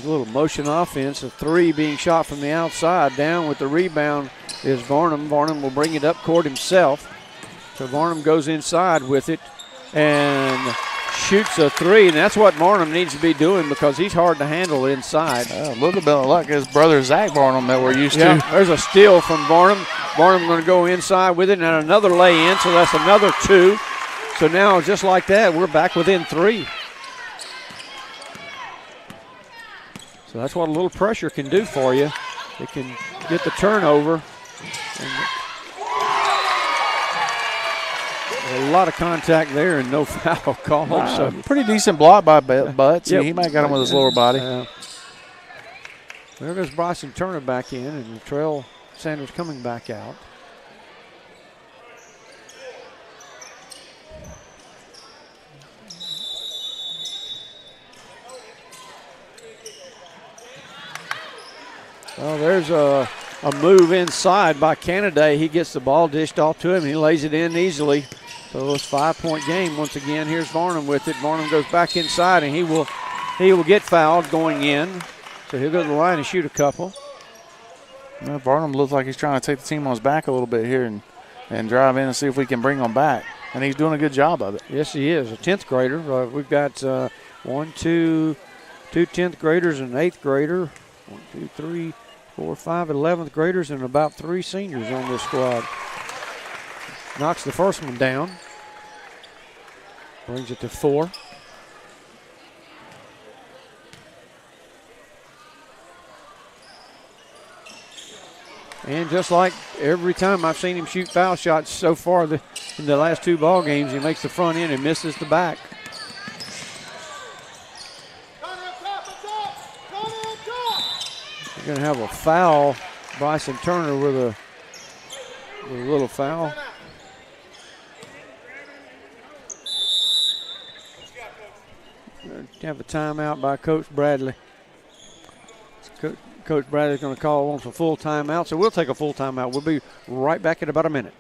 A little motion offense, a 3 being shot from the outside. Down with the rebound is Varnum. Varnum will bring it up court himself. So Varnum goes inside with it and shoots a 3, and that's what Varnum needs to be doing because he's hard to handle inside. A little bit like his brother Zach Varnum that we're used to. There's a steal from Varnum. Varnum going to go inside with it, and another lay-in, so that's another 2. So now, just like that, we're back within 3. So that's what a little pressure can do for you. It can get the turnover. And A lot of contact there and no foul call. So pretty decent block by Butts. Yep. He might have got him with his lower body. There goes Bryson Turner back in, and Trail Sanders coming back out. Well, there's a move inside by Canada. He gets the ball dished off to him. He lays it in easily. So it's a 5-point game once again. Here's Varnum with it. Varnum goes back inside, and he will get fouled going in. So he'll go to the line and shoot a couple. Well, Varnum looks like he's trying to take the team on his back a little bit here and drive in and see if we can bring them back. And he's doing a good job of it. Yes, he is. A 10th grader. We've got 2 10th graders and an 8th grader. 1, 2, 3, 4, 5 11th graders and about 3 seniors on this squad. Knocks the first one down. Brings it to 4. And just like every time I've seen him shoot foul shots so far in the last 2 ball games, he makes the front end and misses the back. You're going to have a foul. Bryson Turner with a little foul. Have a timeout by Coach Bradley. Coach Bradley's going to call on some full timeout, so we'll take a full timeout. We'll be right back in about a minute.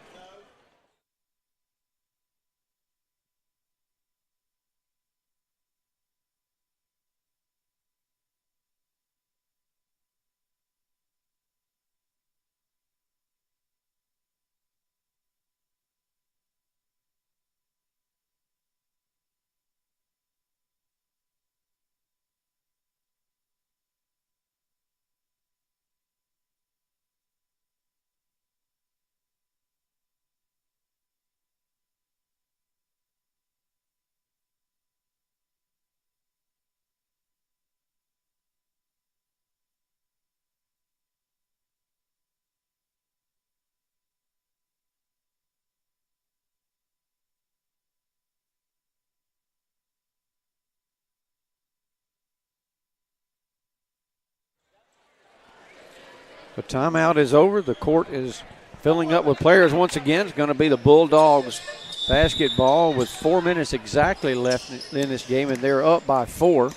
The timeout is over. The court is filling up with players once again. It's going to be the Bulldogs basketball with 4 minutes exactly left in this game, and they're up by 4.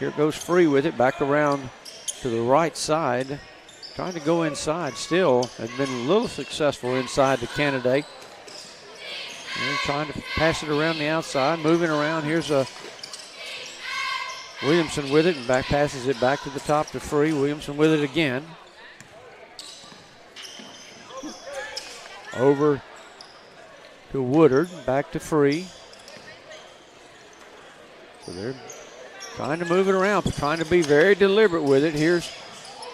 Here goes Free with it, back around to the right side. Trying to go inside still. Has been a little successful inside the candidate. And trying to pass it around the outside, moving around. Here's a Williamson with it, and back passes it back to the top to Free. Williamson with it again. Over to Woodard, back to Free. So they're trying to move it around, trying to be very deliberate with it. Here's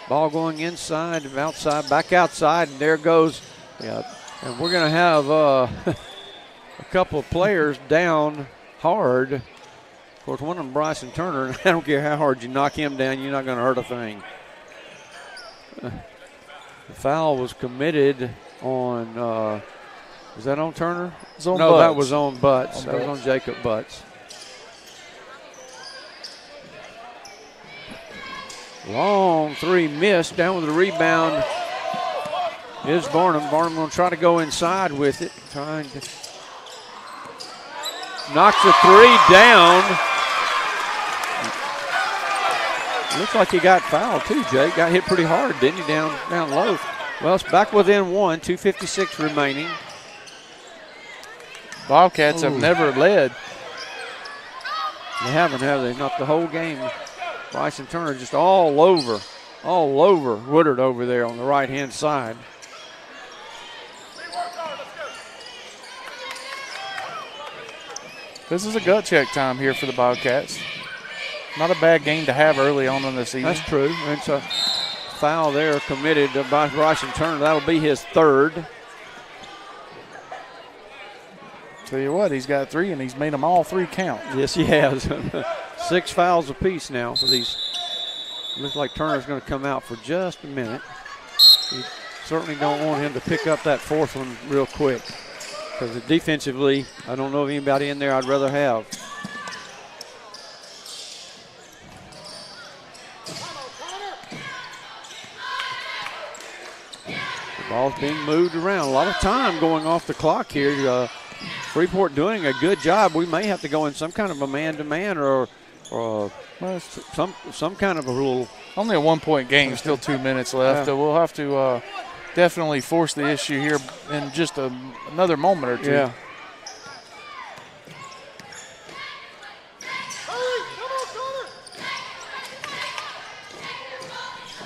ball going inside, outside, back outside, and there goes. Yeah, and we're going to have a couple of players down hard. Of course, one of them, Bryson Turner, and I don't care how hard you knock him down, you're not going to hurt a thing. The foul was committed on, was that on Turner? It was on no, Butts. That was on Butts. That was on Jacob Butts. Long 3 missed. Down with the rebound is Varnum. Varnum going to try to go inside with it. Trying to. Knocks the 3 down. Looks like he got fouled too, Jake. Got hit pretty hard, didn't he, down low. Well, it's back within 1, 2:56 remaining. Bobcats have never led. They haven't, have they? Not the whole game. Bryson Turner just all over Woodard over there on the right-hand side. This is a gut check time here for the Bobcats. Not a bad game to have early on in the season. That's true. It's a foul there committed by Bryson Turner. That'll be his 3rd. Tell you what, he's got 3, and he's made them all 3 count. Yes, he has. 6 fouls apiece now for these. Looks like Turner's going to come out for just a minute. We certainly don't want him to pick up that 4th one real quick. Because defensively, I don't know of anybody in there I'd rather have. The ball's being moved around. A lot of time going off the clock here. Freeport doing a good job. We may have to go in some kind of a man-to-man or some kind of a rule. Only a 1-point game, still 2 minutes left. Yeah. We'll have to definitely force the issue here in just another moment or two. Yeah.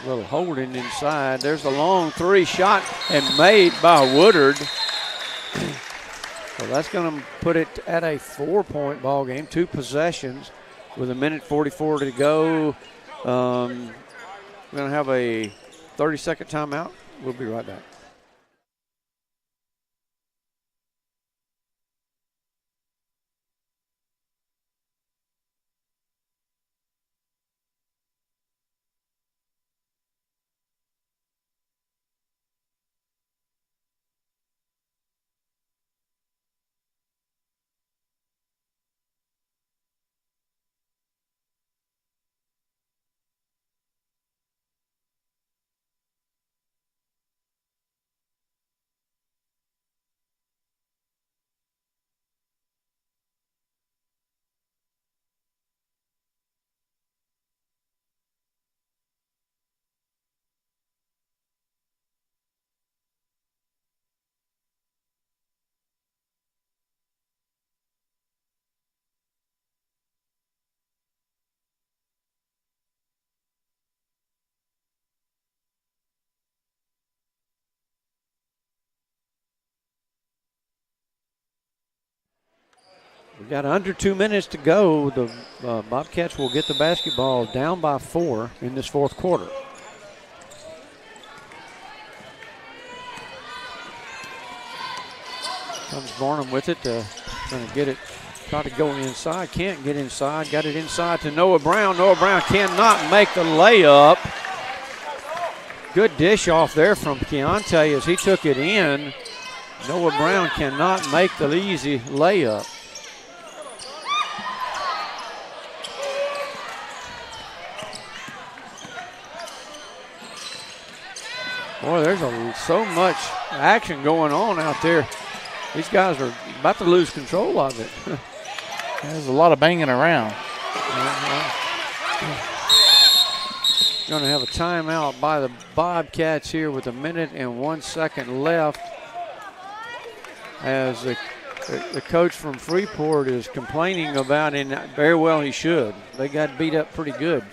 A little holding inside. There's a long three shot and made by Woodard. So that's going to put it at a 4-point ball game, 2 possessions with 1:44 to go. We're going to have a 30-second timeout. We'll be right back. We've got under 2 minutes to go. The Bobcats will get the basketball down by 4 in this fourth quarter. Comes Barnum with it, trying to get it, try to go inside, can't get inside, got it inside to Noah Brown. Noah Brown cannot make the layup. Good dish off there from Keontae as he took it in. Noah Brown cannot make the easy layup. Boy, there's so much action going on out there. These guys are about to lose control of it. There's a lot of banging around. Going to have a timeout by the Bobcats here with 1:01 left, as the coach from Freeport is complaining about it. Very well he should. They got beat up pretty good.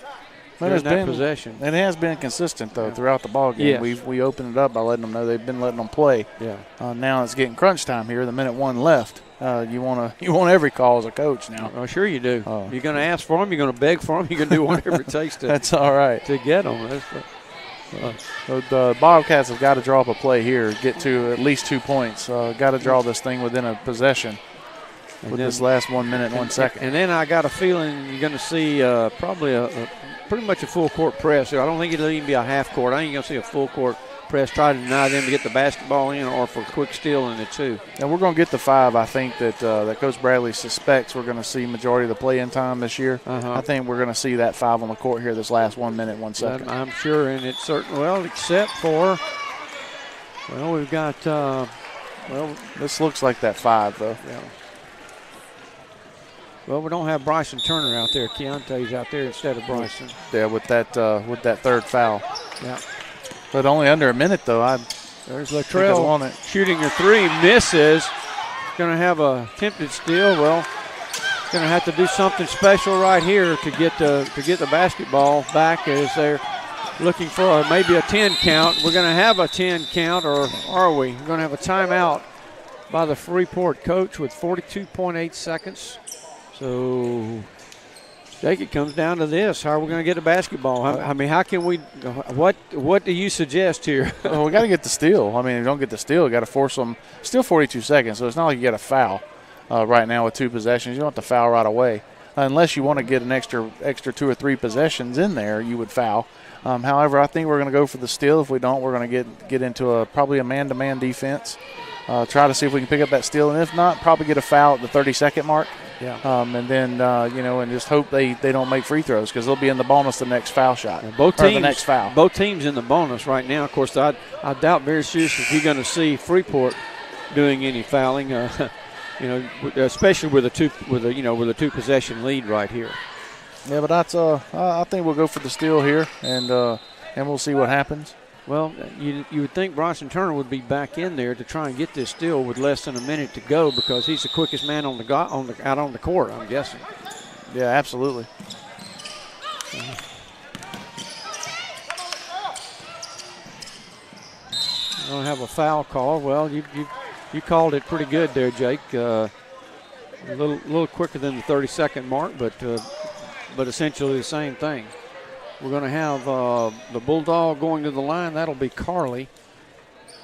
There's that possession. It has been consistent, though, throughout the ball game. Yes. We opened it up by letting them know they've been letting them play. Yeah. Now it's getting crunch time here. The 1:01 left. You want every call as a coach now. Oh, sure you do. You're going to ask for them. You're going to beg for them. You're going to do whatever it takes to. That's all right. To get them. The Bobcats have got to draw up a play here, get to at least 2 points. Got to draw this thing within a possession. With this last 1 minute, 1 second. And then I got a feeling you're going to see probably pretty much a full court press. I don't think it'll even be a half court. I ain't going to see a full court press, try to deny them to get the basketball in or for a quick steal in the 2. And we're going to get the 5. I think that Coach Bradley suspects we're going to see majority of the play-in time this year. I think we're going to see that 5 on the court here this last 1 minute, 1 second. I'm sure, and it's certain. Well, except for, we've got. This looks like that 5 though. Yeah. Well, we don't have Bryson Turner out there. Keontae's out there instead of Bryson. Yeah, with that third foul. Yeah. But only under a minute, though. There's Latrell shooting a 3, misses. Going to have a attempted steal. Well, going to have to do something special right here to get the basketball back, as they're looking for maybe a 10 count. We're going to have a 10 count, or are we? We're going to have a timeout by the Freeport coach with 42.8 seconds. So, Jake, it comes down to this. How are we going to get a basketball? I mean, how can we – what do you suggest here? Well, we got to get the steal. I mean, if you don't get the steal, you got to force them. Still 42 seconds, so it's not like you got a foul right now with 2 possessions. You don't have to foul right away. Unless you want to get an extra 2 or 3 possessions in there, you would foul. However, I think we're going to go for the steal. If we don't, we're going to get into probably a man-to-man defense. try to see if we can pick up that steal, and if not, probably get a foul at the 30-second mark. Yeah. And then, and just hope they don't make free throws because they'll be in the bonus the next foul shot. The next foul. Both teams in the bonus right now. Of course, I doubt very seriously if you're going to see Freeport doing any fouling. Especially with a two possession lead right here. Yeah, but that's I think we'll go for the steal here, and we'll see what happens. Well, you would think Bronson Turner would be back in there to try and get this steal with less than a minute to go because he's the quickest man out on the court, I'm guessing. Yeah, absolutely. I don't have a foul call. Well, you called it pretty good there, Jake. A little quicker than the 30-second mark, but essentially the same thing. We're going to have the Bulldog going to the line. That'll be Carly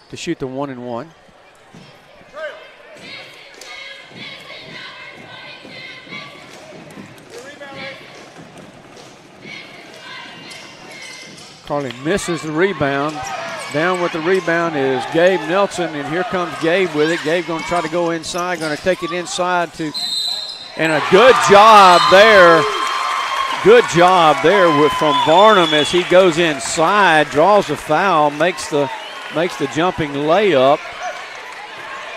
to shoot the 1-and-1. Carly misses the rebound. Down with the rebound is Gabe Nelson, and here comes Gabe with it. Gabe going to try to go inside, going to take it inside and a good job there. Good job there from Varnum as he goes inside, draws a foul, makes the jumping layup.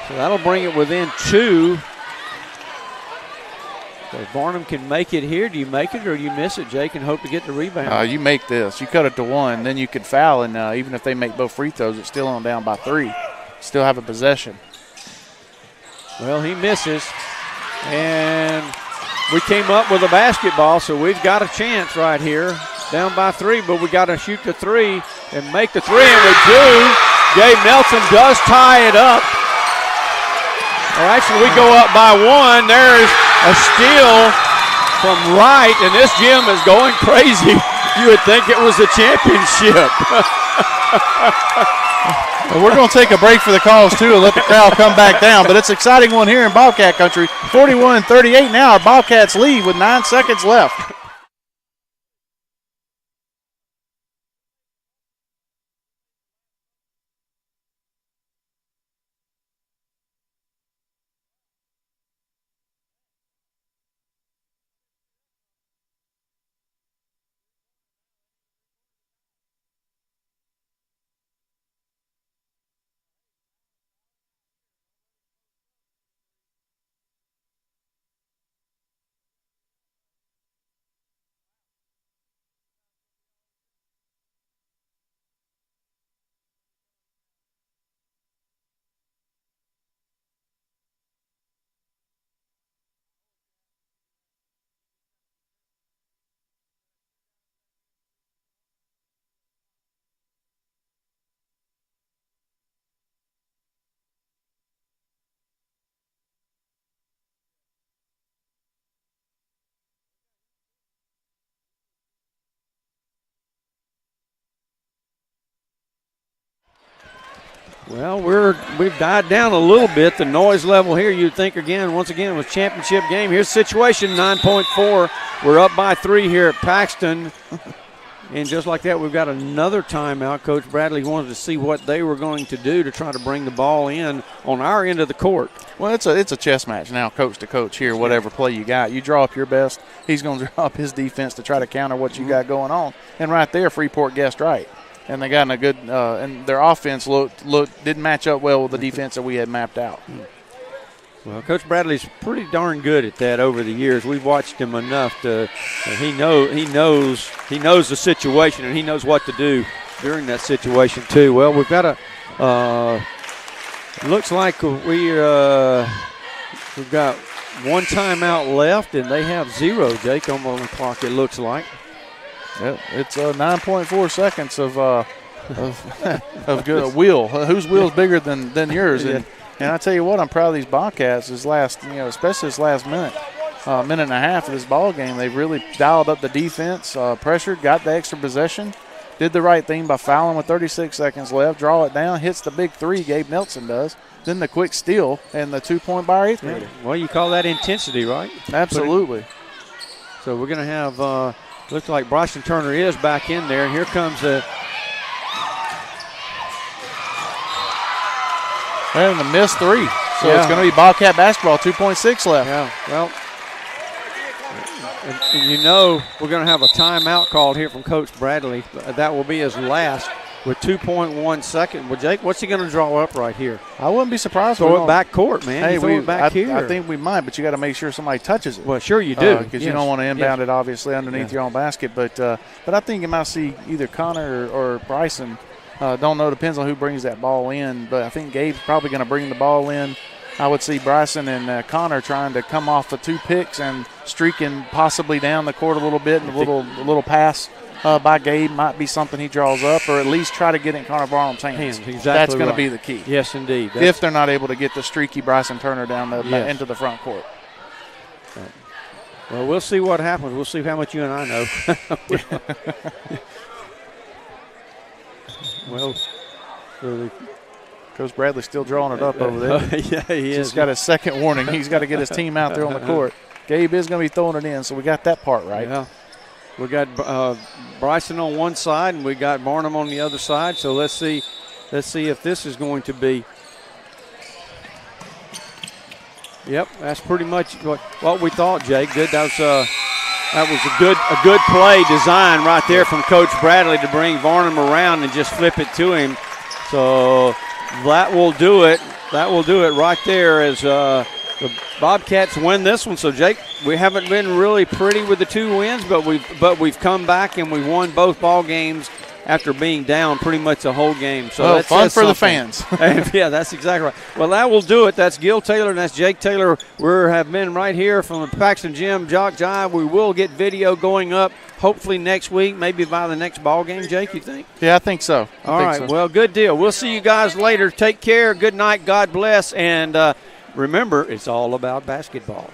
So that'll bring it within 2. So Varnum can make it here. Do you make it or do you miss it, Jake, and hope to get the rebound? You make this. You cut it to 1, then you could foul, and even if they make both free throws, it's still on down by 3. Still have a possession. Well, he misses, and we came up with a basketball, so we've got a chance right here. Down by 3, but we got to shoot the 3 and make the 3, and we do. Gabe Nelson does tie it up. Well, actually, we go up by 1. There's a steal from Wright, and this gym is going crazy. You would think it was a championship. Well, we're going to take a break for the calls, too, and let the crowd come back down. But it's an exciting one here in Bobcat country. 41-38 now. Our Bobcats lead with 9 seconds left. Well, we've died down a little bit. The noise level here, you'd think, once again, was championship game. Here's the situation, 9.4. We're up by 3 here at Paxton. And just like that, we've got another timeout. Coach Bradley wanted to see what they were going to do to try to bring the ball in on our end of the court. Well, it's a chess match now, coach to coach here, whatever play you got. You draw up your best. He's going to draw up his defense to try to counter what you got going on. And right there, Freeport guessed right. And they got in a good and their offense didn't match up well with the defense that we had mapped out. Well, Coach Bradley's pretty darn good at that over the years. We've watched him enough to he knows the situation and he knows what to do during that situation too. Well, we've got looks like we've got 1 timeout left and they have 0, Jake, on the clock it looks like. Yep, it's 9.4 seconds of good wheel. Whose wheel's bigger than yours? And I tell you what, I'm proud of these Bobcats. Especially this last minute and a half of this ball game, they've really dialed up the defense, pressured, got the extra possession, did the right thing by fouling with 36 seconds left, draw it down, hits the big 3. Gabe Nelson does. Then the quick steal and the 2-point by our 8th grader. Well, you call that intensity, right? Absolutely. So we're going to have. Looks like Bryson Turner is back in there. And here comes And the missed 3. So it's going to be Bobcat basketball, 2.6 left. Yeah, well, and you know we're going to have a timeout called here from Coach Bradley. That will be his last with 2.1 seconds. Well, Jake, what's he going to draw up right here? I wouldn't be surprised. Throw it back court, man. Hey, throw it back here. I think we might, but you got to make sure somebody touches it. Well, sure you do. Because you don't want to inbound it, obviously, underneath your own basket. But I think you might see either Connor or Bryson. Don't know. Depends on who brings that ball in. But I think Gabe's probably going to bring the ball in. I would see Bryson and Connor trying to come off the 2 picks and streaking possibly down the court a little bit. And a little pass by Gabe might be something he draws up, or at least try to get in Connor Barnum's hands. Exactly. That's going to be the key. Yes, indeed. If they're not able to get the streaky Bryson Turner down into the front court. Well, we'll see what happens. We'll see how much you and I know. Well, Coach Bradley's still drawing it up over there. Yeah, he is. He's got a second warning. He's got to get his team out there on the court. Gabe is going to be throwing it in, so we got that part right. Yeah. We got Bryson on one side, and we got Barnum on the other side. So let's see if this is going to be. Yep, that's pretty much what we thought, Jake. Good. That was a good play design right there from Coach Bradley to bring Barnum around and just flip it to him. So that will do it. That will do it right there as the Bobcats win this one. So, Jake, we haven't been really pretty with the 2 wins, but we've come back and we won both ball games after being down pretty much the whole game. So that's fun for the fans. Yeah, that's exactly right. Well, that will do it. That's Gil Taylor and that's Jake Taylor. We have been right here from the Paxton Gym, JockJive. We will get video going up hopefully next week, maybe by the next ball game, Jake, you think? Yeah, I think so. All right, well, good deal. We'll see you guys later. Take care. Good night. God bless. And remember, it's all about basketball.